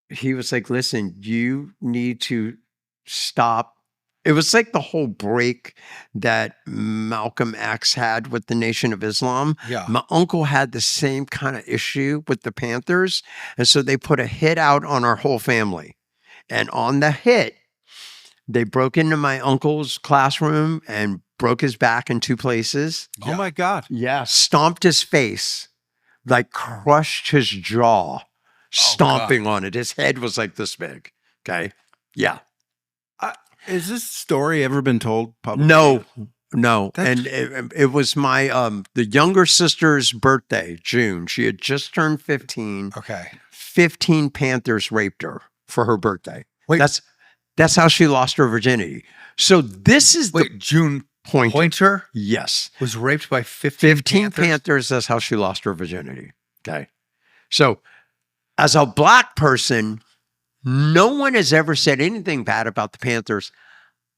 Speaker 1: he was like, listen, you need to stop. It was like the whole break that Malcolm X had with the Nation of Islam.
Speaker 2: Yeah.
Speaker 1: My uncle had the same kind of issue with the Panthers. And so they put a hit out on our whole family. And on the hit, they broke into my uncle's classroom and broke his back in 2 places.
Speaker 3: Oh my God.
Speaker 1: Yeah. Stomped his face, like crushed his jaw, stomping on it. His head was like this big. Okay. Yeah.
Speaker 3: Has this story ever been told publicly?
Speaker 1: No.
Speaker 3: That's-
Speaker 1: And it was my the younger sister's birthday, June. She had just turned 15.
Speaker 2: Okay.
Speaker 1: 15 Panthers raped her for her birthday.
Speaker 2: Wait.
Speaker 1: That's how she lost her virginity. So this is the
Speaker 2: June
Speaker 1: point.
Speaker 2: Pointer
Speaker 1: Yes.
Speaker 2: was raped by 15
Speaker 1: Panthers. That's how she lost her virginity. Okay. So as a Black person, no one has ever said anything bad about the Panthers.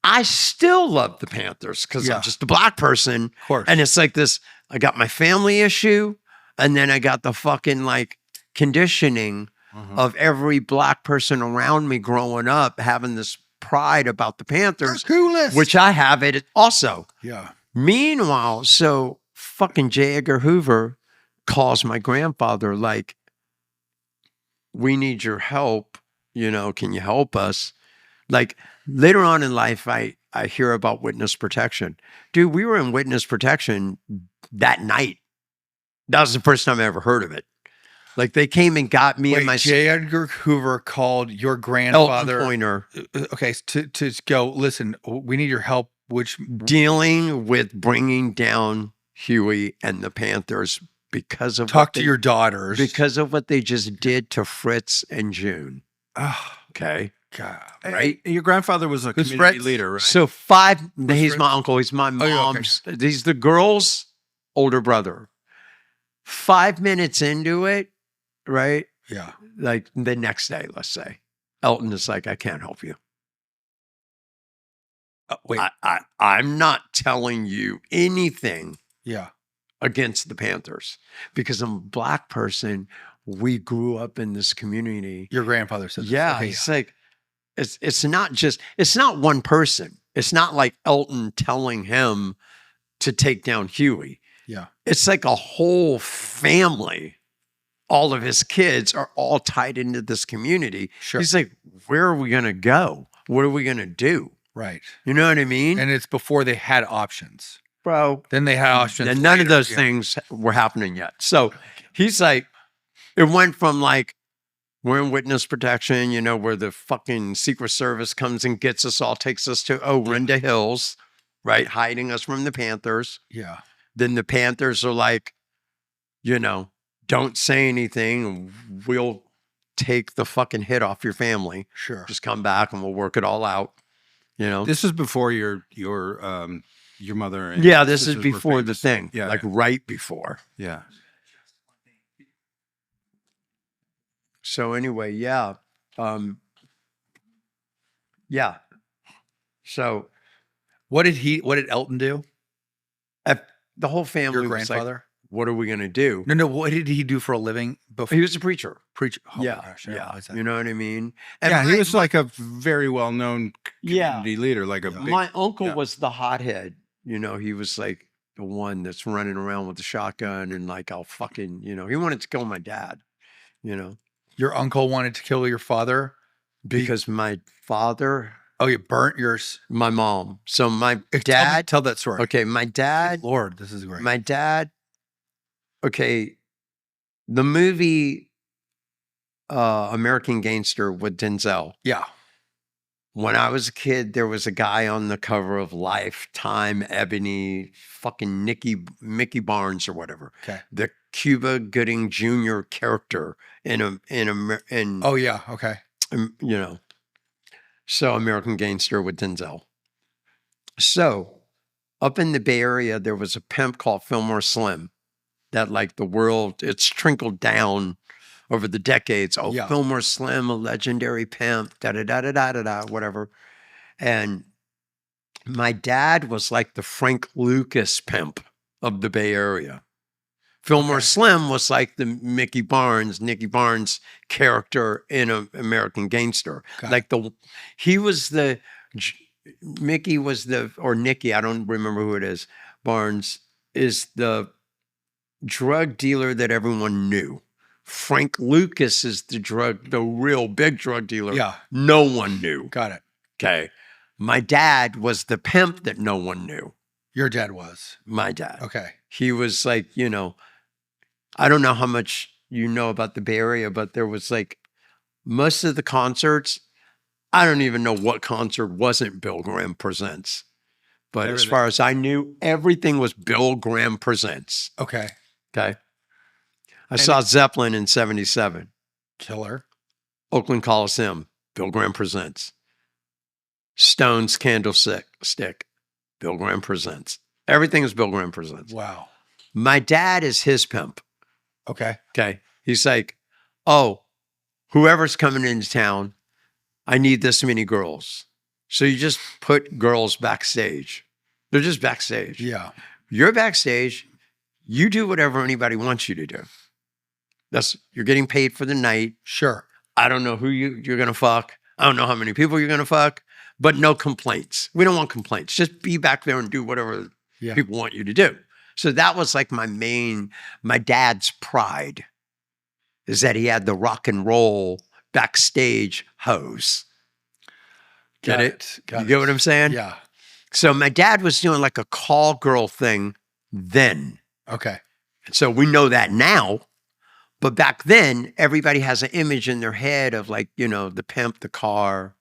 Speaker 1: I still love the Panthers because I'm just a Black person.
Speaker 2: Of course.
Speaker 1: And it's like this, I got my family issue, and then I got the fucking like conditioning of every Black person around me growing up having this pride about the Panthers,
Speaker 2: coolest.
Speaker 1: which I have it also.
Speaker 2: Yeah.
Speaker 1: Meanwhile, so fucking J. Edgar Hoover calls my grandfather like, we need your help. Can you help us? Like later on in life, I hear about witness protection. Dude, we were in witness protection that night. That was the first time I ever heard of it. Like they came and got me and my
Speaker 2: J. Edgar Hoover called your grandfather.
Speaker 1: Pointer
Speaker 2: Okay, to go, listen, we need your help, which
Speaker 1: dealing with bringing down Huey and the Panthers because of
Speaker 2: talk to your daughters.
Speaker 1: because of what they just did to Fritz and June.
Speaker 2: Oh,
Speaker 1: Okay.
Speaker 2: God.
Speaker 1: right?
Speaker 3: Your grandfather was a
Speaker 2: Who's
Speaker 3: community
Speaker 2: Fritz?
Speaker 3: leader, right?
Speaker 1: So he's my uncle. He's my
Speaker 2: Oh, yeah, okay.
Speaker 1: mom's. He's the girl's older brother. 5 minutes into it, right?
Speaker 2: Yeah.
Speaker 1: Like the next day, let's say, Elton is like, I can't help you.
Speaker 2: Wait.
Speaker 1: I'm not telling you anything
Speaker 2: Yeah.
Speaker 1: against the Panthers because I'm a Black person. We grew up in this community.
Speaker 2: Your grandfather said this.
Speaker 1: Yeah,
Speaker 2: Okay,
Speaker 1: it's like it's not one person. It's not like Elton telling him to take down Huey.
Speaker 2: Yeah.
Speaker 1: It's like a whole family. All of his kids are all tied into this community.
Speaker 2: Sure.
Speaker 1: He's like, where are we going to go? What are we going to do?
Speaker 2: Right.
Speaker 1: You know what I mean?
Speaker 2: And it's before they had options.
Speaker 1: Bro,
Speaker 2: Then they had options.
Speaker 1: and none of
Speaker 2: later.
Speaker 1: those
Speaker 2: Yeah.
Speaker 1: things were happening yet. So he's like, it went from like, we're in witness protection, you know, where the fucking Secret Service comes and gets us all, takes us to Orinda Hills, right? Hiding us from the Panthers.
Speaker 2: Yeah.
Speaker 1: Then the Panthers are like, you know, don't say anything. We'll take the fucking hit off your family.
Speaker 2: Sure.
Speaker 1: Just come back and we'll work it all out. You know?
Speaker 3: This is before your mother. And
Speaker 1: Yeah, this is
Speaker 3: sisters were
Speaker 1: before the
Speaker 3: famous.
Speaker 1: thing.
Speaker 3: Yeah,
Speaker 1: Like right before.
Speaker 3: yeah.
Speaker 1: So anyway, yeah. Yeah. So
Speaker 2: What did Elton do?
Speaker 1: the whole family
Speaker 2: Your
Speaker 1: was like,
Speaker 2: grandfather?
Speaker 1: what are we going to do?
Speaker 2: No. What did he do for a living before?
Speaker 1: He was a preacher.
Speaker 2: Preach. Oh my
Speaker 1: yeah.
Speaker 2: gosh, I didn't
Speaker 1: Yeah.
Speaker 2: realize that.
Speaker 1: You know what I mean?
Speaker 3: Yeah, he
Speaker 1: my-
Speaker 3: was like a very well-known
Speaker 1: Yeah.
Speaker 3: community leader, like a big,
Speaker 1: My uncle
Speaker 3: yeah.
Speaker 1: was the hothead. You know, he was like the one that's running around with the shotgun and like, I'll fucking, you know, he wanted to kill my dad, you know,
Speaker 2: Your uncle wanted to kill your father
Speaker 1: because my father,
Speaker 2: Oh, you burnt yours.
Speaker 1: my mom. So my
Speaker 2: Tell
Speaker 1: dad,
Speaker 2: that story.
Speaker 1: okay, my dad,
Speaker 2: Lord, this is great.
Speaker 1: my dad, okay, the movie American Gangster with Denzel.
Speaker 2: Yeah.
Speaker 1: When I was a kid, there was a guy on the cover of Life, Time, Ebony, fucking Mickey Barnes or whatever.
Speaker 2: Okay.
Speaker 1: The Cuba Gooding Jr. character in
Speaker 2: Oh yeah. Okay.
Speaker 1: you know, so American Gangster with Denzel. So up in the Bay Area, there was a pimp called Fillmore Slim that like the world, it's trickled down over the decades. Oh,
Speaker 2: Yeah.
Speaker 1: Fillmore Slim, a legendary pimp, da-da-da-da-da-da-da, whatever. And my dad was like the Frank Lucas pimp of the Bay Area. Fillmore
Speaker 2: Okay.
Speaker 1: Slim was like the Nicky Barnes character in American Gangster.
Speaker 2: Got
Speaker 1: Like he was the, Mickey was the, or Nicky, I don't remember who it is. Barnes is the drug dealer that everyone knew. Frank Lucas is the real big drug dealer.
Speaker 2: Yeah.
Speaker 1: No one knew.
Speaker 2: Got it.
Speaker 1: Okay. My dad was the pimp that no one knew.
Speaker 2: Your dad was.
Speaker 1: My dad.
Speaker 2: Okay.
Speaker 1: He was like, you know, I don't know how much you know about the Bay Area, but there was like most of the concerts. I don't even know what concert wasn't Bill Graham Presents. But as
Speaker 2: Everything.
Speaker 1: far as I knew, everything was Bill Graham Presents.
Speaker 2: Okay.
Speaker 1: Okay. I
Speaker 2: And-
Speaker 1: saw Zeppelin in 77.
Speaker 2: Killer.
Speaker 1: Oakland Coliseum, Bill Graham Presents. Stones Candlestick, Bill Graham Presents. Everything is Bill Graham Presents.
Speaker 2: Wow.
Speaker 1: My dad is his pimp.
Speaker 2: Okay.
Speaker 1: Okay. He's like, oh, whoever's coming into town, I need this many girls. So you just put girls backstage. They're just backstage.
Speaker 2: Yeah.
Speaker 1: You're backstage. You do whatever anybody wants you to do. You're getting paid for the night.
Speaker 2: Sure.
Speaker 1: I don't know who you're going to fuck. I don't know how many people you're going to fuck, but no complaints. We don't want complaints. Just be back there and do whatever
Speaker 2: Yeah.
Speaker 1: people want you to do. So that was like my dad's pride is that he had the rock and roll backstage hose. Get
Speaker 2: Got
Speaker 1: it?
Speaker 2: Got
Speaker 1: You get what I'm saying?
Speaker 2: Yeah.
Speaker 1: So my dad was doing like a call girl thing then.
Speaker 2: Okay.
Speaker 1: So we know that now. But back then, everybody has an image in their head of like, you know, the pimp, the car,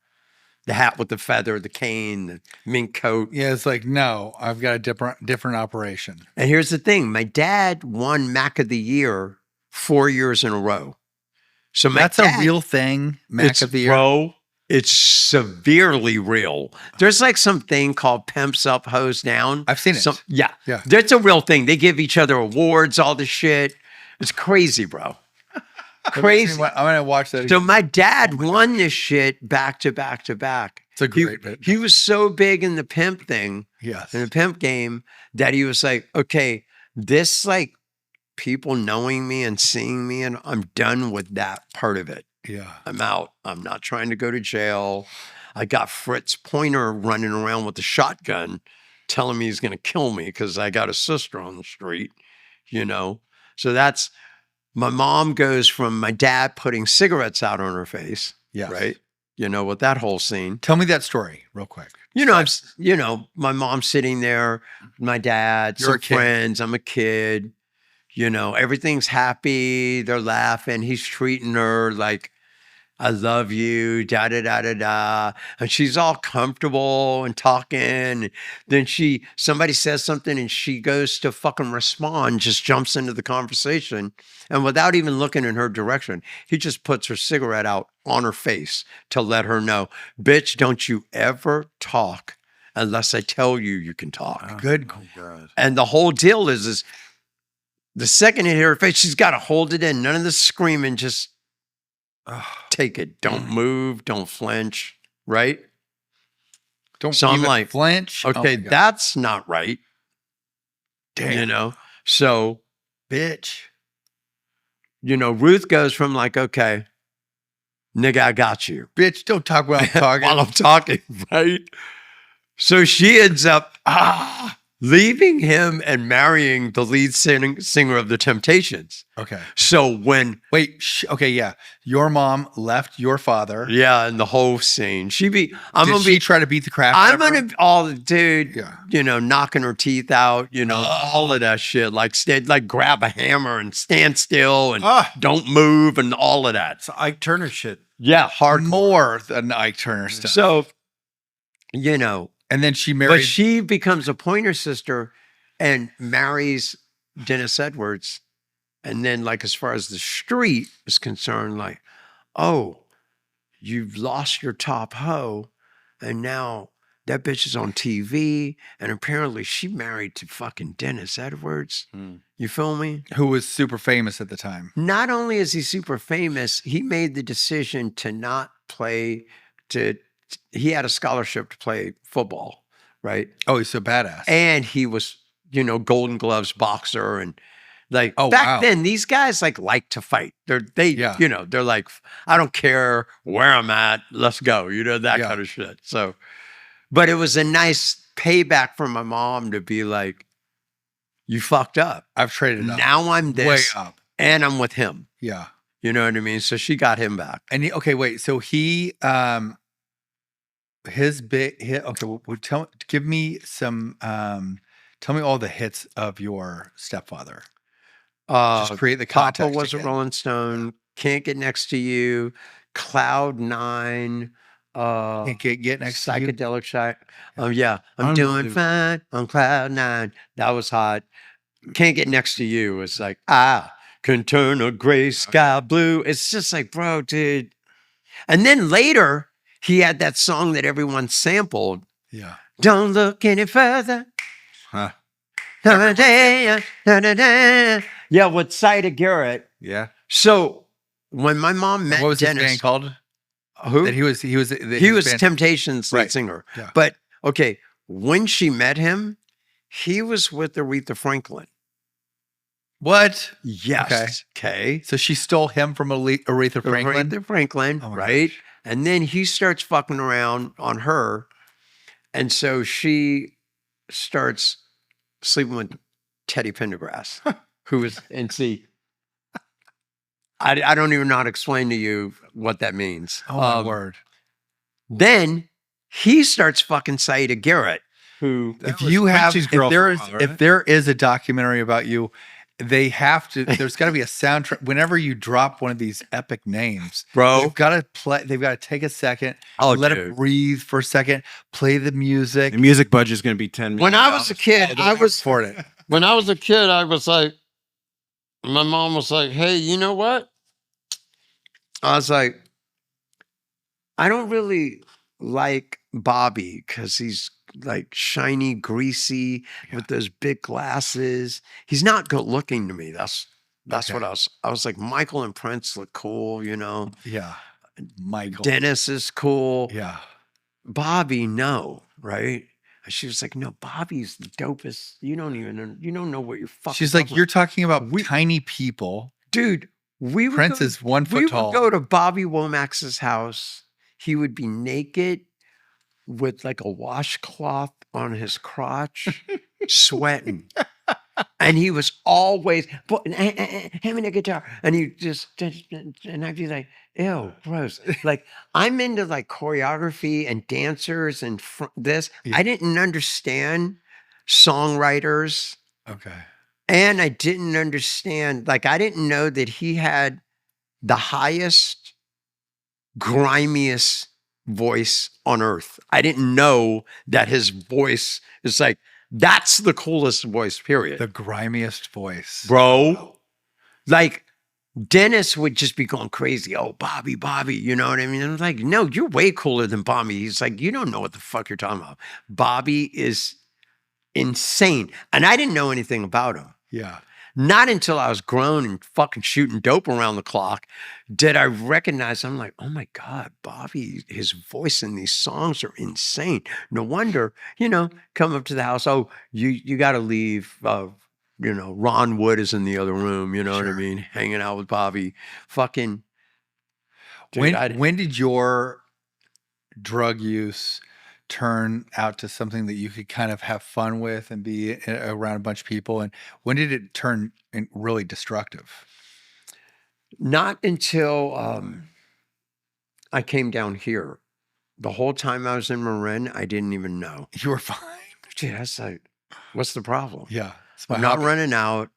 Speaker 1: the hat with the feather, the cane, the mink coat.
Speaker 2: Yeah. It's like, no, I've got a different operation.
Speaker 1: And here's the thing. My dad won Mac of the Year 4 years in a row. So
Speaker 2: That's a real thing. Mac of the Year.
Speaker 1: Bro, it's severely real. There's like something called pimps up, hoes down.
Speaker 2: I've seen it.
Speaker 1: Yeah.
Speaker 2: Yeah.
Speaker 1: That's a real thing. They give each other awards, all this shit. It's crazy, bro. Crazy.
Speaker 2: I'm going to watch that.
Speaker 1: So my dad won this shit back to back to back.
Speaker 2: It's a great bit.
Speaker 1: He was so big in the pimp thing,
Speaker 2: Yes.
Speaker 1: in the pimp game, that he was like, okay, this like people knowing me and seeing me, and I'm done with that part of it.
Speaker 2: Yeah.
Speaker 1: I'm out. I'm not trying to go to jail. I got Fritz Pointer running around with a shotgun telling me he's going to kill me because I got a sister on the street, you know? So that's, my mom goes from my dad putting cigarettes out on her face,
Speaker 2: Yes.
Speaker 1: right? You know, with that whole scene.
Speaker 2: Tell me that story real quick.
Speaker 1: You know, my mom's sitting there, my dad,
Speaker 2: You're a
Speaker 1: some
Speaker 2: kid.
Speaker 1: friends, I'm a kid, you know, everything's happy, they're laughing, he's treating her like, I love you, da da da da da. And she's all comfortable and talking. Then somebody says something and she goes to fucking respond, just jumps into the conversation. And without even looking in her direction, he just puts her cigarette out on her face to let her know, bitch, don't you ever talk unless I tell you you can talk.
Speaker 2: Good.
Speaker 3: Oh, God.
Speaker 1: And the whole deal is the second it hit her face, she's got to hold it in. None of this screaming, just take it. Don't move. Don't flinch. Right?
Speaker 2: Don't
Speaker 1: So I'm
Speaker 2: even
Speaker 1: like,
Speaker 2: flinch. Oh
Speaker 1: okay,
Speaker 2: my God.
Speaker 1: that's not right.
Speaker 2: Damn.
Speaker 1: You know? So,
Speaker 2: Bitch.
Speaker 1: you know, Ruth goes from like, okay, nigga, I got you.
Speaker 2: Bitch, don't talk while I'm talking.
Speaker 1: While I'm talking, right? So she ends up leaving him and marrying the lead singer of the Temptations.
Speaker 2: Okay.
Speaker 1: So when,
Speaker 2: Wait. Okay. Yeah. Your mom left your father.
Speaker 1: yeah, and the whole scene, I'm
Speaker 2: Did
Speaker 1: gonna
Speaker 2: she
Speaker 1: be,
Speaker 2: try to beat the crap?
Speaker 1: I'm
Speaker 2: out of her?
Speaker 1: gonna all the dude,
Speaker 2: Yeah.
Speaker 1: you know, knocking her teeth out, you know, all of that shit, like grab a hammer and stand still and don't move and all of that.
Speaker 3: It's Ike Turner shit.
Speaker 1: Yeah, hard.
Speaker 2: more than Ike Turner stuff.
Speaker 1: So, you know,
Speaker 2: and then she
Speaker 1: but
Speaker 2: married.
Speaker 1: she becomes a Pointer sister and marries Dennis Edwards. And then, like, as far as the street is concerned, like, oh, you've lost your top hoe, and now that bitch is on TV, and apparently she married to fucking Dennis Edwards. You feel me?
Speaker 2: who was super famous at the time.
Speaker 1: Not only is he super famous, he made the decision to not play, he had a scholarship to play football, right?
Speaker 2: Oh, he's so badass.
Speaker 1: And he was, you know, Golden Gloves boxer, and like
Speaker 2: Oh,
Speaker 1: back
Speaker 2: wow.
Speaker 1: then, these guys like to fight.
Speaker 2: Yeah.
Speaker 1: You know, they're like, I don't care where I'm at, let's go. You know, that
Speaker 2: Yeah.
Speaker 1: kind of shit. So, but it was a nice payback for my mom to be like, you fucked up.
Speaker 2: I've traded up.
Speaker 1: Now I'm
Speaker 2: Way
Speaker 1: this,
Speaker 2: up.
Speaker 1: and I'm with him.
Speaker 2: Yeah.
Speaker 1: You know what I mean? So she got him back.
Speaker 2: And okay, wait. So he, his big hit. Okay, well, give me some. Tell me all the hits of your stepfather. Just create the
Speaker 1: Papa
Speaker 2: context.
Speaker 1: was a
Speaker 2: again.
Speaker 1: Rolling Stone. Can't Get Next to You. Cloud Nine.
Speaker 2: Can't get next to you.
Speaker 1: Psychedelic Shy. Oh yeah, I'm doing
Speaker 3: Unbelievable.
Speaker 1: fine on Cloud Nine. That was hot. Can't Get Next to You. It's like I can turn a gray sky blue. It's just like, bro, dude. And then later he had that song that everyone sampled.
Speaker 2: Yeah.
Speaker 1: Don't look any further.
Speaker 3: Huh.
Speaker 1: Yeah, with Sida Garrett.
Speaker 3: Yeah.
Speaker 1: So when my mom met
Speaker 2: What was
Speaker 1: Dennis,
Speaker 2: his band called?
Speaker 1: who
Speaker 2: That he was band-
Speaker 1: Temptations lead
Speaker 2: Right.
Speaker 1: singer.
Speaker 2: Yeah.
Speaker 1: But okay, when she met him, he was with Aretha Franklin.
Speaker 2: What?
Speaker 1: Yes. Okay.
Speaker 2: So she stole him from Aretha Franklin.
Speaker 1: Aretha Franklin,
Speaker 2: Oh my
Speaker 1: right?
Speaker 2: gosh.
Speaker 1: And then he starts fucking around on her. And so she starts sleeping with Teddy Pendergrass, who was, and see, I don't even know how to explain to you what that means.
Speaker 2: Oh my word!
Speaker 1: Then he starts fucking Sida Garrett, who
Speaker 2: If you have,
Speaker 3: Frenchie's
Speaker 2: if
Speaker 3: girl
Speaker 2: there
Speaker 3: for a
Speaker 2: is,
Speaker 3: while,
Speaker 2: if
Speaker 3: right?
Speaker 2: there is a documentary about you, they have to. There's got to be a soundtrack. Whenever you drop one of these epic names,
Speaker 1: bro.
Speaker 2: they've got to play. They've got to take a second,
Speaker 1: Oh,
Speaker 2: let it
Speaker 1: dude.
Speaker 2: breathe for a second, play the music.
Speaker 3: The music budget is going to be $10 million.
Speaker 1: When I was a kid, I was
Speaker 2: for it.
Speaker 1: when I was a kid, I was like, my mom was like, "Hey, you know what?" I was like, I don't really like Bobby because he's like shiny, greasy with those big glasses. He's not good looking to me. That's
Speaker 2: Okay.
Speaker 1: what I was like, Michael and Prince look cool, you know.
Speaker 2: Yeah. Michael.
Speaker 1: Dennis is cool.
Speaker 2: Yeah.
Speaker 1: Bobby, no, right? And she was like, no, Bobby's the dopest. You don't know what you're fucking
Speaker 2: She's like,
Speaker 1: talking
Speaker 2: you're talking about
Speaker 1: We-
Speaker 2: tiny people.
Speaker 1: dude, we would
Speaker 2: Prince
Speaker 1: go,
Speaker 2: is 1 foot
Speaker 1: we
Speaker 2: tall.
Speaker 1: would go to Bobby Womack's house. He would be naked with like a washcloth on his crotch, sweating. And he was always, hand me the guitar. And he just, and I'd be like, ew, gross. Like, I'm into like choreography and dancers and this.
Speaker 2: Yeah.
Speaker 1: I didn't understand songwriters.
Speaker 2: Okay.
Speaker 1: And I didn't understand, like, I didn't know that he had the highest, grimiest voice on earth. I didn't know that his voice is like, that's the coolest voice, period.
Speaker 2: The grimiest voice.
Speaker 1: Bro. Like, Dennis would just be going crazy. Oh, Bobby, you know what I mean? I'm like, no, you're way cooler than Bobby. He's like, you don't know what the fuck you're talking about. Bobby is insane. And I didn't know anything about him.
Speaker 2: Yeah.
Speaker 1: Not until I was grown and fucking shooting dope around the clock did I recognize, I'm like, oh my God, Bobby, his voice in these songs are insane. No wonder, you know, come up to the house. Oh, you got to leave. You know, Ron Wood is in the other room. You know what I
Speaker 2: Sure.
Speaker 1: mean? Hanging out with Bobby. Fucking. Dude,
Speaker 2: When did your drug use turn out to something that you could kind of have fun with and be around a bunch of people? And when did it turn really destructive?
Speaker 1: Not until I came down here. The whole time I was in Marin, I didn't even know.
Speaker 2: You were fine.
Speaker 1: Dude, that's like, what's the problem?
Speaker 2: Yeah. It's my
Speaker 1: I'm not
Speaker 2: hobby.
Speaker 1: running out.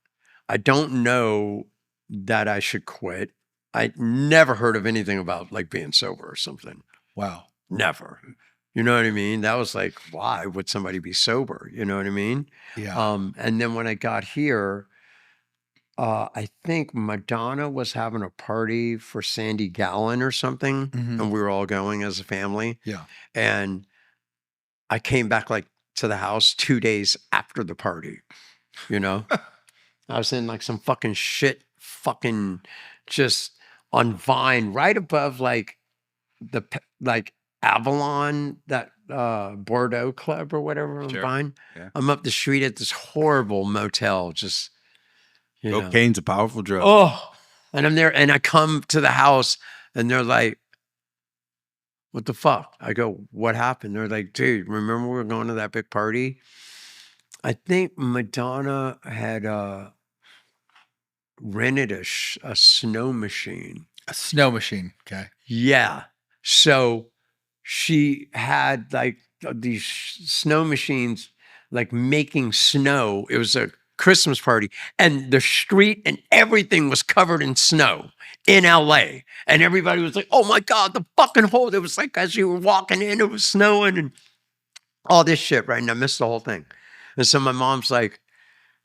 Speaker 1: I don't know that I should quit. I never heard of anything about like being sober or something.
Speaker 2: Wow.
Speaker 1: Never. You know what I mean? That was like, why would somebody be sober? You know what I mean?
Speaker 2: Yeah.
Speaker 1: And then when I got here, I think Madonna was having a party for Sandy Gallon or something,
Speaker 2: Mhm.
Speaker 1: and we were all going as a family.
Speaker 2: Yeah.
Speaker 1: And I came back like to the house 2 days after the party, you know? I was in like some fucking shit, fucking just on Vine, right above like like Avalon, that Bordeaux club or whatever on
Speaker 3: Sure.
Speaker 1: Vine.
Speaker 3: Yeah.
Speaker 1: I'm up the street at this horrible motel, just, you know.
Speaker 3: Cocaine's a powerful drug.
Speaker 1: Oh, and I'm there and I come to the house and they're like, what the fuck? I go, what happened? They're like, dude, remember we were going to that big party? I think Madonna had rented a snow machine.
Speaker 2: A snow machine. Okay.
Speaker 1: Yeah. So she had like these snow machines, like making snow. It was a Christmas party and the street and everything was covered in snow in LA. And everybody was like, oh my God, the fucking hole. It was like as you were walking in, it was snowing and all this shit, right? And I missed the whole thing. And so my mom's like,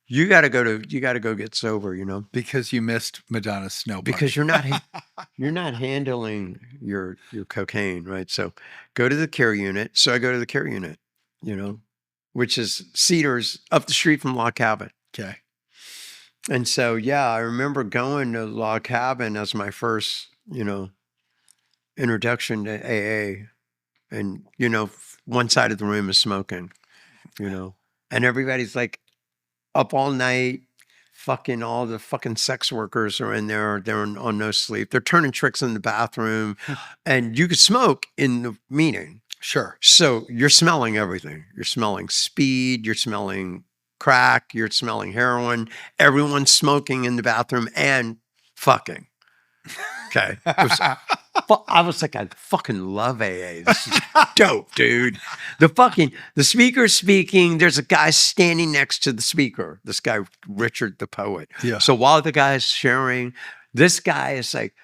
Speaker 1: you got to go get sober, you know?
Speaker 2: Because you missed Madonna's snow party.
Speaker 1: Because you're not handling your cocaine, right? So go to the care unit. So I go to the care unit, you know, which is Cedars up the street from Log Cabin.
Speaker 2: Okay.
Speaker 1: And so, yeah, I remember going to Log Cabin as my first, you know, introduction to AA. And, you know, one side of the room is smoking, you know, and everybody's like up all night. Fucking all the fucking sex workers are in there. They're on no sleep. They're turning tricks in the bathroom and you could smoke in the meeting.
Speaker 2: Sure.
Speaker 1: So you're smelling everything. You're smelling speed. You're smelling crack. You're smelling heroin. Everyone's smoking in the bathroom and fucking. Okay. I was like, I fucking love AA. This is dope, dude. The speaker's speaking. There's a guy standing next to the speaker. This guy, Richard the poet.
Speaker 2: Yeah.
Speaker 1: So while the guy's sharing, this guy is like,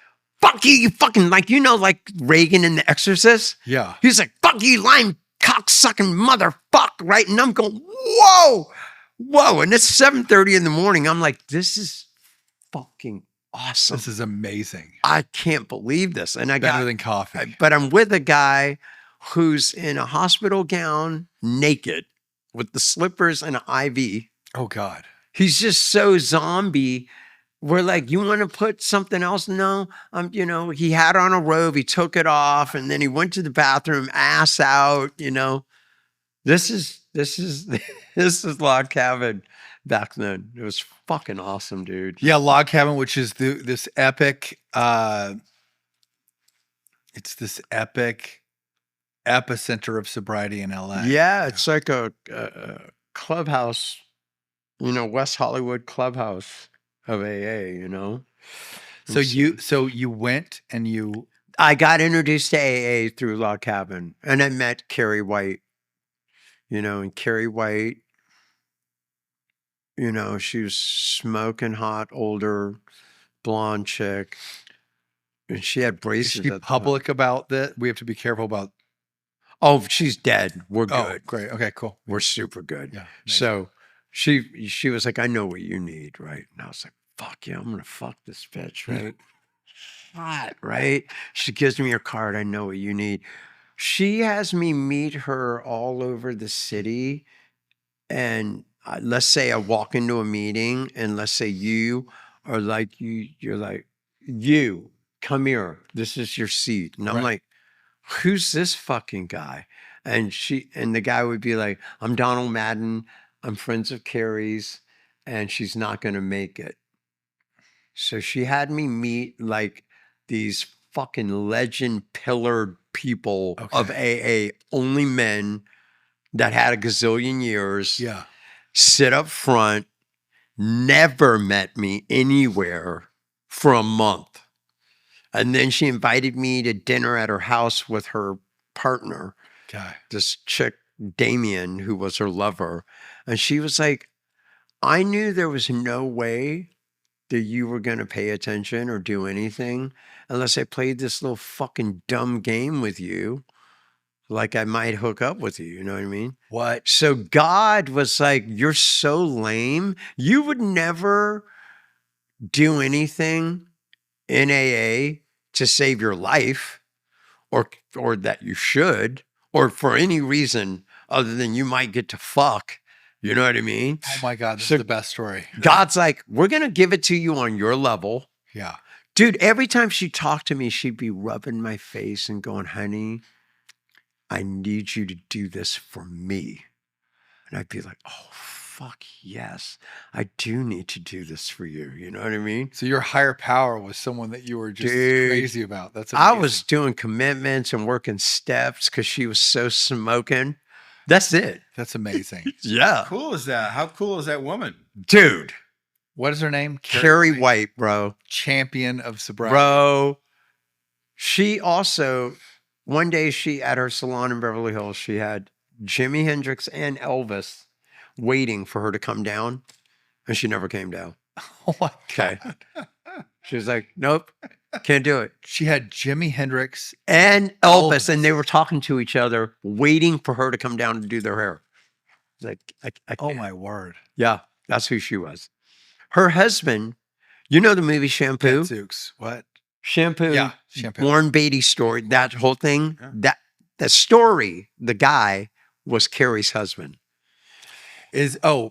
Speaker 1: fuck you fucking, like, you know, like Reagan in The Exorcist?
Speaker 2: Yeah.
Speaker 1: He's like, fuck you, lime cocksucking motherfucker, right? And I'm going, whoa. And it's 7:30 in the morning. I'm like, this is fucking awesome.
Speaker 2: This is amazing.
Speaker 1: I can't believe this. And I
Speaker 2: Better
Speaker 1: got,
Speaker 2: than coffee.
Speaker 1: but I'm with a guy who's in a hospital gown, naked, with the slippers and an IV.
Speaker 2: Oh God.
Speaker 1: He's just so zombie. We're like, you want to put something else? No, you know, he had on a robe, he took it off, and then he went to the bathroom, ass out, you know. This is this is Log Cabin back then. It was fucking awesome, dude.
Speaker 2: Yeah, Log Cabin, which is this epic. It's this epic epicenter of sobriety in LA.
Speaker 1: Yeah, it's like a clubhouse, you know, West Hollywood clubhouse of AA, you know.
Speaker 2: So you went and you.
Speaker 1: I got introduced to AA through Log Cabin, and I met Carrie White, you know, and Carrie White, you know, she was smoking hot, older, blonde chick, and she had
Speaker 2: Is
Speaker 1: braces.
Speaker 2: she
Speaker 1: at the time.
Speaker 2: public about that? We have to be careful about.
Speaker 1: Oh, she's dead. We're
Speaker 2: Oh,
Speaker 1: good.
Speaker 2: great. Okay, cool.
Speaker 1: We're super good.
Speaker 2: Yeah.
Speaker 1: So she was like, I know what you need, right? And I was like, fuck yeah, I'm gonna fuck this bitch, right? Hot, right? She gives me her card. I know what you need. She has me meet her all over the city. And let's say I walk into a meeting, and let's say you are like, you're like, you come here. This is your seat. And I'm
Speaker 2: Right.
Speaker 1: like, who's this fucking guy? And the guy would be like, I'm Donald Madden. I'm friends of Carrie's, and she's not going to make it. So she had me meet like these fucking legend pillared people of AA, only men that had a gazillion years,
Speaker 2: Yeah.
Speaker 1: sit up front, never met me anywhere for a month. And then she invited me to dinner at her house with her partner,
Speaker 2: Okay.
Speaker 1: this chick, Damien, who was her lover. And she was like, I knew there was no way that you were going to pay attention or do anything unless I played this little fucking dumb game with you. Like I might hook up with you. You know what I mean?
Speaker 2: What?
Speaker 1: So God was like, you're so lame. You would never do anything in AA to save your life or that you should, or for any reason other than you might get to fuck. You know what I mean?
Speaker 2: Oh my God, this
Speaker 1: So-
Speaker 2: is the best story.
Speaker 1: God's like, we're going to give it to you on your level.
Speaker 2: Yeah.
Speaker 1: Dude, every time she talked to me, she'd be rubbing my face and going, honey, I need you to do this for me. And I'd be like, oh, fuck yes. I do need to do this for you. You know what I mean?
Speaker 2: So your higher power was someone that you were just
Speaker 1: Dude,
Speaker 2: crazy about. That's
Speaker 1: I
Speaker 2: amazing.
Speaker 1: was doing commitments and working steps because she was so smoking. That's it.
Speaker 2: That's amazing.
Speaker 1: Yeah.
Speaker 3: Cool is that? How cool is that woman?
Speaker 1: Dude.
Speaker 2: What is her name?
Speaker 1: Carrie White, bro.
Speaker 2: Champion of sobriety.
Speaker 1: Bro. She also, one day at her salon in Beverly Hills, she had Jimi Hendrix and Elvis waiting for her to come down, and she never came down.
Speaker 2: Oh my
Speaker 1: Okay.
Speaker 2: God.
Speaker 1: She was like, nope, can't do it.
Speaker 2: She had Jimi Hendrix.
Speaker 1: And Elvis,
Speaker 2: Elvis.
Speaker 1: and they were talking to each other, waiting for her to come down to do their hair. Like, I
Speaker 2: Oh
Speaker 1: can't.
Speaker 2: my word.
Speaker 1: Yeah, that's who she was. Her husband, you know the movie Shampoo?
Speaker 2: Gadzooks. What?
Speaker 1: Shampoo.
Speaker 2: Yeah. Shampoo.
Speaker 1: Warren Beatty story, that whole thing,
Speaker 3: Yeah.
Speaker 1: that story, the guy was Carrie's husband.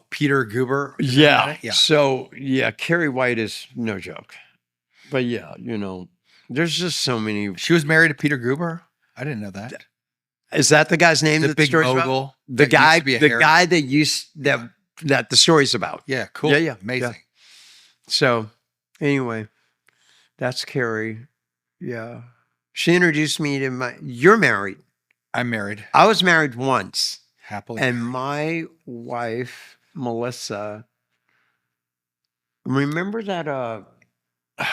Speaker 2: Peter Goober? Is that it? Yeah.
Speaker 1: So, yeah, Carrie White is no joke. But yeah, you know, there's just so many.
Speaker 2: She was married to Peter Goober? I didn't know that.
Speaker 1: Is that the guy's name
Speaker 2: The
Speaker 1: that
Speaker 2: big
Speaker 1: story's about?
Speaker 2: mogul.
Speaker 1: The
Speaker 2: that used
Speaker 1: guy,
Speaker 2: to be a
Speaker 1: the
Speaker 2: hair-
Speaker 1: guy that the story's about.
Speaker 2: Yeah, cool.
Speaker 1: Yeah, yeah,
Speaker 2: Amazing.
Speaker 1: yeah. So, anyway, that's Carrie. Yeah. She introduced me to you're married.
Speaker 2: I'm married.
Speaker 1: I was married once.
Speaker 2: Happily.
Speaker 1: And my wife, Melissa, remember that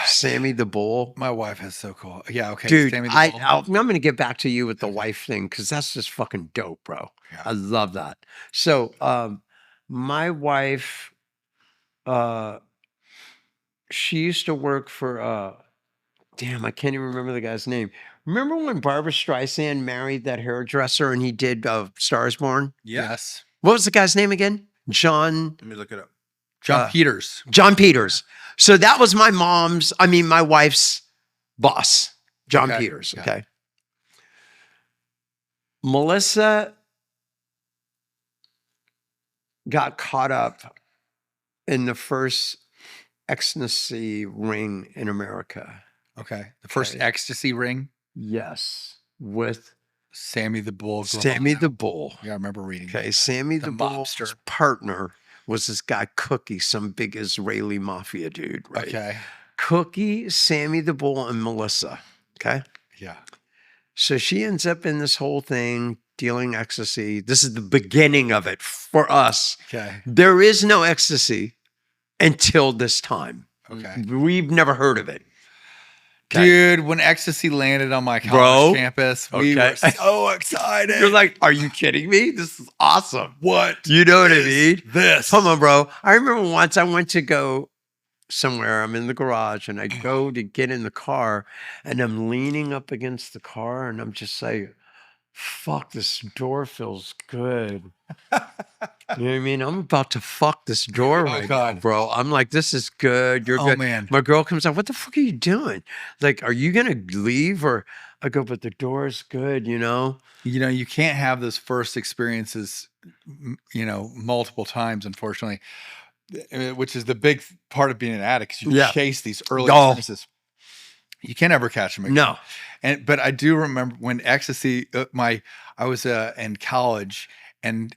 Speaker 1: Sammy the Bull?
Speaker 2: My wife is so cool. Yeah, okay.
Speaker 1: Dude,
Speaker 2: Sammy the Bull.
Speaker 1: I'm going to get back to you with the wife thing because that's just fucking dope, bro.
Speaker 2: Yeah.
Speaker 1: I love that. So, my wife, she used to work for, damn, I can't even remember the guy's name. Remember when Barbara Streisand married that hairdresser and he did Stars Born?
Speaker 2: Yes.
Speaker 1: What was the guy's name again? John
Speaker 3: Let me look it up.
Speaker 2: John Peters.
Speaker 1: Peters. So that was my my wife's boss, John
Speaker 2: Okay.
Speaker 1: Peters.
Speaker 2: Yeah.
Speaker 1: Okay. Melissa got caught up in the first ecstasy ring in America.
Speaker 2: Okay. The first
Speaker 1: Okay.
Speaker 2: Ecstasy ring,
Speaker 1: Yes. With
Speaker 2: Sammy the Bull.
Speaker 1: Sammy the Bull.
Speaker 2: Yeah, I remember reading
Speaker 1: Okay.
Speaker 2: that.
Speaker 1: Sammy
Speaker 2: The
Speaker 1: the Bull's
Speaker 2: mobster.
Speaker 1: partner was this guy Cookie, some big Israeli mafia dude, right?
Speaker 2: Okay.
Speaker 1: Cookie, Sammy the Bull, and Melissa. Okay.
Speaker 2: Yeah.
Speaker 1: So she ends up in this whole thing dealing ecstasy. This is the beginning of it for us.
Speaker 2: Okay.
Speaker 1: There is no ecstasy until this time.
Speaker 2: Okay.
Speaker 1: We've never heard of it. Okay.
Speaker 2: Dude, when Ecstasy landed on my college
Speaker 1: Bro.
Speaker 2: campus, we
Speaker 1: Okay.
Speaker 2: were so excited.
Speaker 1: You're like, are you kidding me? This is awesome.
Speaker 2: what?
Speaker 1: You know what I
Speaker 2: is
Speaker 1: mean?
Speaker 2: This.
Speaker 1: Come on, bro. I remember once I went to go somewhere. I'm in the garage and I go to get in the car and I'm leaning up against the car and I'm just like, fuck, this door feels good. You know what I mean? I'm about to fuck this door right now,
Speaker 2: God.
Speaker 1: bro. I'm like, this is good. You're
Speaker 2: Oh,
Speaker 1: good.
Speaker 2: man.
Speaker 1: My girl comes out. What the fuck are you doing? Like, are you gonna leave? Or I go, but the door's good, you know?
Speaker 2: You know, you can't have those first experiences, multiple times, unfortunately, which is the big part of being an addict. 'Cause you
Speaker 1: Yeah.
Speaker 2: chase these early
Speaker 1: Oh.
Speaker 2: experiences. You can't ever catch them again.
Speaker 1: No.
Speaker 2: But I do remember when Ecstasy, I was in college and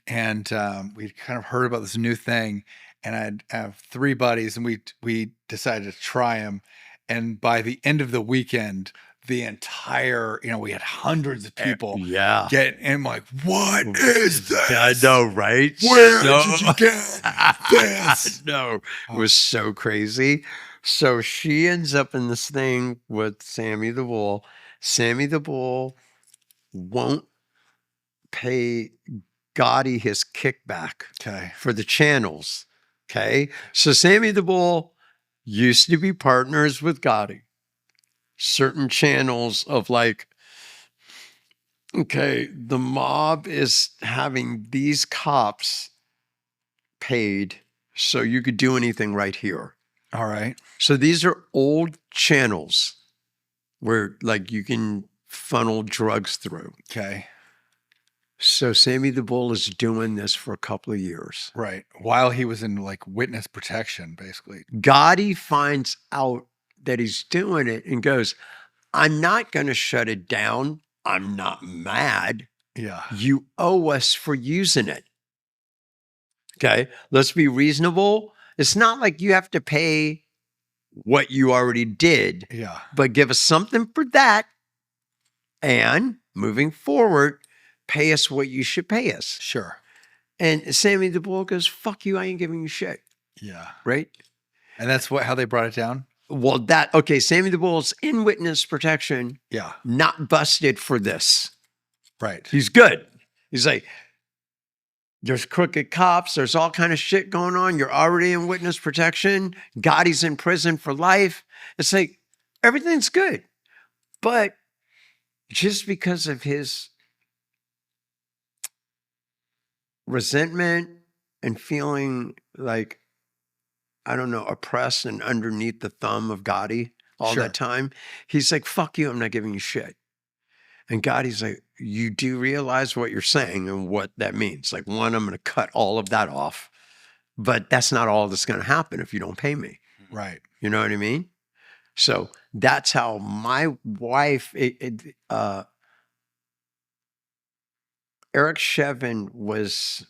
Speaker 2: we kind of heard about this new thing, and I'd have 3 buddies, and we decided to try them. And by the end of the weekend, the entire, we had hundreds of people
Speaker 1: Yeah.
Speaker 2: and I'm like, what is this?
Speaker 1: I know, right?
Speaker 2: Where
Speaker 1: So-
Speaker 2: did you get this?
Speaker 1: No, it was so crazy. So she ends up in this thing with Sammy the Bull. Sammy the Bull won't pay Gotti his kickback
Speaker 2: Okay.
Speaker 1: for the channels. Okay. So Sammy the Bull used to be partners with Gotti. Certain channels of like, okay, the mob is having these cops paid so you could do anything right here.
Speaker 2: All right.
Speaker 1: So these are old channels where like you can funnel drugs through.
Speaker 2: Okay.
Speaker 1: So Sammy the Bull is doing this for a couple of years.
Speaker 2: Right. While he was in like witness protection, basically.
Speaker 1: Gotti finds out that he's doing it and goes, I'm not going to shut it down. I'm not mad.
Speaker 2: Yeah.
Speaker 1: You owe us for using it. Okay. Let's be reasonable. It's not like you have to pay what you already did,
Speaker 2: Yeah.
Speaker 1: but give us something for that. And moving forward, pay us what you should pay us.
Speaker 2: Sure.
Speaker 1: And Sammy the Bull goes, fuck you, I ain't giving you shit.
Speaker 2: Yeah.
Speaker 1: Right?
Speaker 2: And that's how they brought it down?
Speaker 1: Well, Sammy the Bull's in witness protection,
Speaker 2: Yeah.
Speaker 1: not busted for this.
Speaker 2: Right.
Speaker 1: He's good. He's like, there's crooked cops. There's all kind of shit going on. You're already in witness protection. Gotti's in prison for life. It's like, everything's good. But just because of his resentment and feeling like, I don't know, oppressed and underneath the thumb of Gotti all
Speaker 2: Sure.
Speaker 1: that time, he's like, fuck you, I'm not giving you shit. And Gotti's like, you do realize what you're saying and what that means. Like, one, I'm going to cut all of that off, but that's not all that's going to happen if you don't pay me.
Speaker 2: Right.
Speaker 1: You know what I mean? So that's how my wife, Eric Shevin was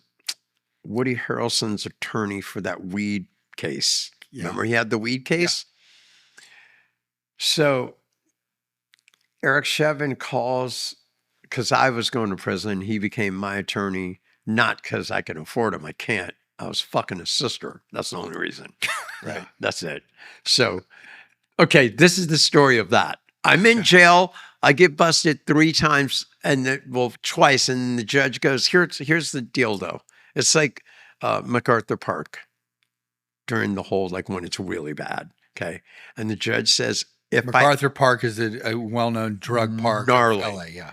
Speaker 1: Woody Harrelson's attorney for that weed case.
Speaker 2: Yeah.
Speaker 1: Remember he had the weed case? So Eric Shevin calls, because I was going to prison, he became my attorney, not because I can afford him. I can't. I was fucking his sister. That's the only reason. Right. That's it. So, okay, this is the story of that. I'm in jail. I get busted 3 times twice. And the judge goes, here's the deal though. It's like MacArthur Park during the whole, like when it's really bad. Okay. And the judge says,
Speaker 2: MacArthur Park is a well-known drug park
Speaker 1: Gnarly.
Speaker 2: in LA. Yeah.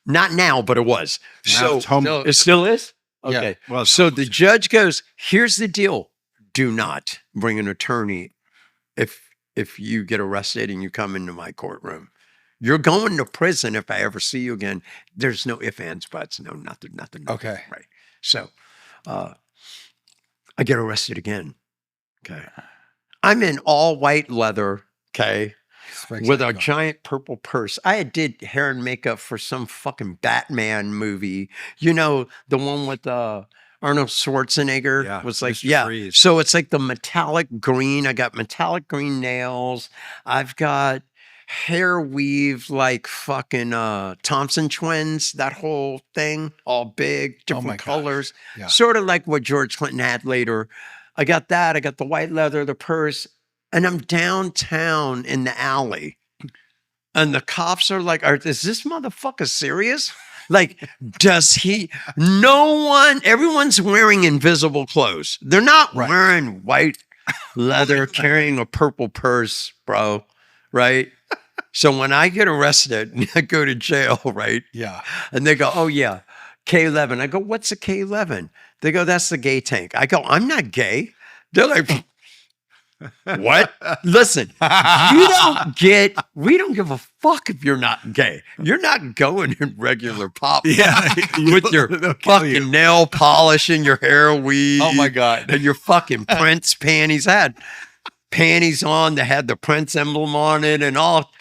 Speaker 1: Not now, but it was.
Speaker 3: Now it's home.
Speaker 1: It still is? Okay.
Speaker 2: Yeah.
Speaker 3: Well,
Speaker 1: So the judge goes, here's the deal. Do not bring an attorney if you get arrested and you come into my courtroom. You're going to prison if I ever see you again. There's no ifs, ands, buts, no, nothing.
Speaker 2: Okay.
Speaker 1: Right. So I get arrested again. Okay. I'm in all white leather, okay, with a giant purple purse. I did hair and makeup for some fucking Batman movie. You know, the one with Arnold Schwarzenegger was like,
Speaker 3: Mr. Freeze.
Speaker 1: So it's like the metallic green. I got metallic green nails. I've got hair weave like fucking Thompson twins, that whole thing, all big, different colors, sort of like what George Clinton had later. I got that. I got the white leather, the purse, and I'm downtown in the alley. And the cops are like, is this motherfucker serious? Like, everyone's wearing invisible clothes. They're not wearing white leather, carrying a purple purse, bro. Right? So when I get arrested, I go to jail, right?
Speaker 2: Yeah.
Speaker 1: And they go, oh yeah, K11. I go, what's a K11? They go, that's the gay tank. I go, I'm not gay. They're like, what? Listen, we don't give a fuck if you're not gay. You're not going in regular pop with your fucking nail polish and your hair weave.
Speaker 2: Oh my God.
Speaker 1: And your fucking Prince panties. I had panties on that had the Prince emblem on it and all.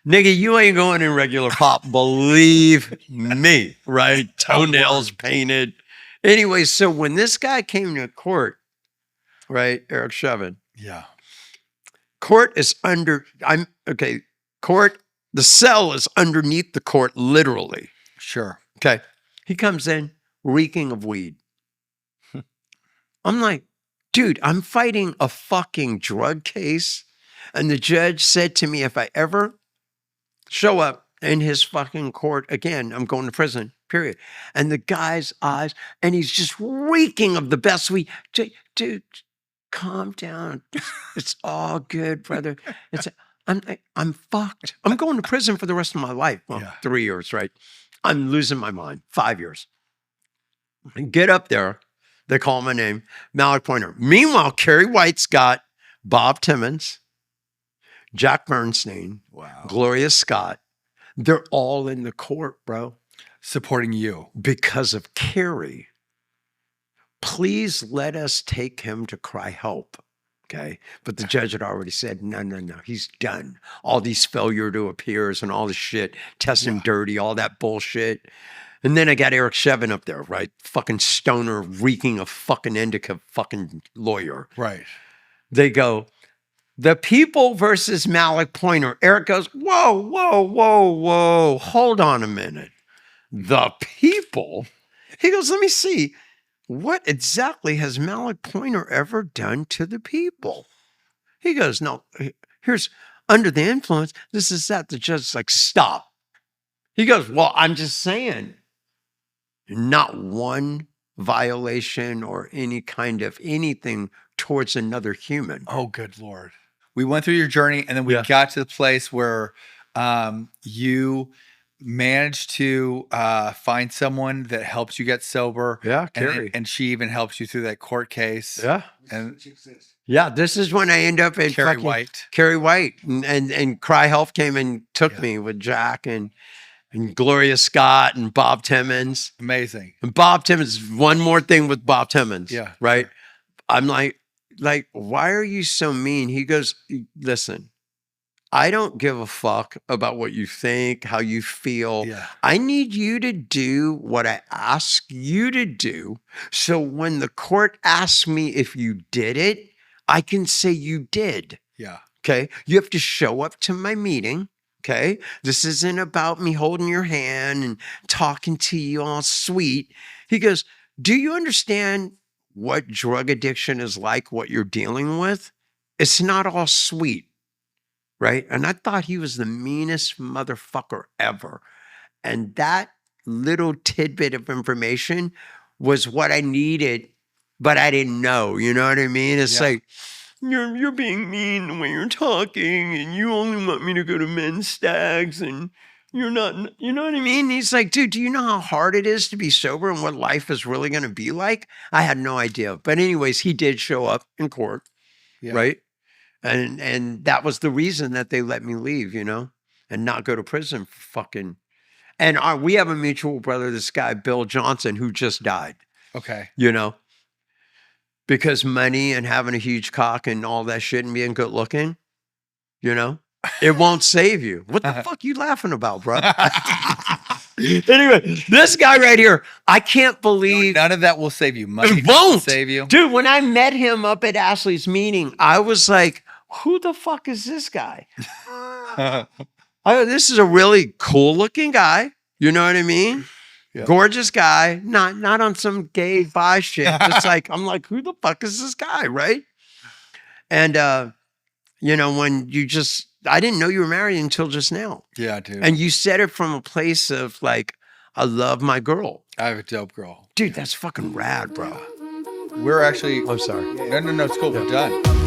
Speaker 1: Nigga, you ain't going in regular pop. Believe me, right? Toenails painted. Anyway, so when this guy came to court, right, Eric Chevin.
Speaker 2: Yeah.
Speaker 1: Court is court, the cell is underneath the court, literally.
Speaker 2: Sure.
Speaker 1: Okay. He comes in reeking of weed. I'm like, dude, I'm fighting a fucking drug case. And the judge said to me, if I ever show up in his fucking court again, I'm going to prison, period. And the guy's eyes, and he's just reeking of the best weed. Dude, calm down. It's all good, brother. I'm fucked. I'm going to prison for the rest of my life. Well, 3 years, right? I'm losing my mind. 5 years. And get up there. They call my name, Malik Pointer. Meanwhile, Kerry White's got Bob Timmons, Jack Bernstein, Gloria Scott. They're all in the court, bro.
Speaker 2: Supporting you.
Speaker 1: Because of Kerry. Please let us take him to cry help. Okay. But the judge had already said, no, he's done. All these failure to appears and all this shit, test him dirty, all that bullshit. And then I got Eric Chevin up there, right? Fucking stoner, reeking of fucking indica, fucking lawyer.
Speaker 2: Right.
Speaker 1: They go, the people versus Malik Pointer. Eric goes, whoa. Hold on a minute. The people? He goes, let me see. What exactly has Malik Pointer ever done to the people? He goes, no, here's under the influence. This is that. The judge is like, stop. He goes, well, I'm just saying, not one violation or any kind of anything towards another human.
Speaker 2: Oh, good Lord. We went through your journey and then we got to the place where you managed to find someone that helps you get sober.
Speaker 1: Yeah, Carrie.
Speaker 2: And she even helps you through that court case.
Speaker 1: Yeah.
Speaker 2: And
Speaker 1: this is when I end up in
Speaker 2: Kerry White.
Speaker 1: Kerry White. And Cry Health came and took me with Jack and Gloria Scott and Bob Timmons.
Speaker 2: Amazing.
Speaker 1: And Bob Timmons, one more thing with Bob Timmons.
Speaker 2: Yeah.
Speaker 1: Right? I'm like, why are you so mean? He goes, listen, I don't give a fuck about what you think, how you feel.
Speaker 2: Yeah.
Speaker 1: I need you to do what I ask you to do. So when the court asks me if you did it, I can say you did.
Speaker 2: Yeah.
Speaker 1: Okay. You have to show up to my meeting. Okay. This isn't about me holding your hand and talking to you all sweet. He goes, do you understand what drug addiction is like, what you're dealing with? It's not all sweet. Right? And I thought he was the meanest motherfucker ever. And that little tidbit of information was what I needed, but I didn't know. You know what I mean? It's like, you're being mean the way you're talking, and you only want me to go to men's stags, and you're not, you know what I mean? He's like, dude, do you know how hard it is to be sober and what life is really going to be like? I had no idea. But anyways, he did show up in court, right? And that was the reason that they let me leave, and not go to prison for fucking. And we have a mutual brother, this guy, Bill Johnson, who just died,
Speaker 2: Okay.
Speaker 1: Because money and having a huge cock and all that shit and being good looking, it won't save you. What the fuck you laughing about, bro? Anyway, this guy right here, I can't believe.
Speaker 2: None of that will save you. Money
Speaker 1: It won't
Speaker 2: save you.
Speaker 1: Dude, when I met him up at Ashley's meeting, I was like, who the fuck is this guy? This is a really cool looking guy. You know what I mean?
Speaker 2: Yeah.
Speaker 1: Gorgeous guy. Not on some gay bi shit. Just like, I'm like, who the fuck is this guy? Right. And, when I didn't know you were married until just now.
Speaker 2: Yeah, dude.
Speaker 1: And you said it from a place of like, I love my girl.
Speaker 2: I have a dope girl.
Speaker 1: Dude, that's fucking rad, bro.
Speaker 2: We're actually.
Speaker 1: I'm sorry.
Speaker 2: No, it's cool. We're done.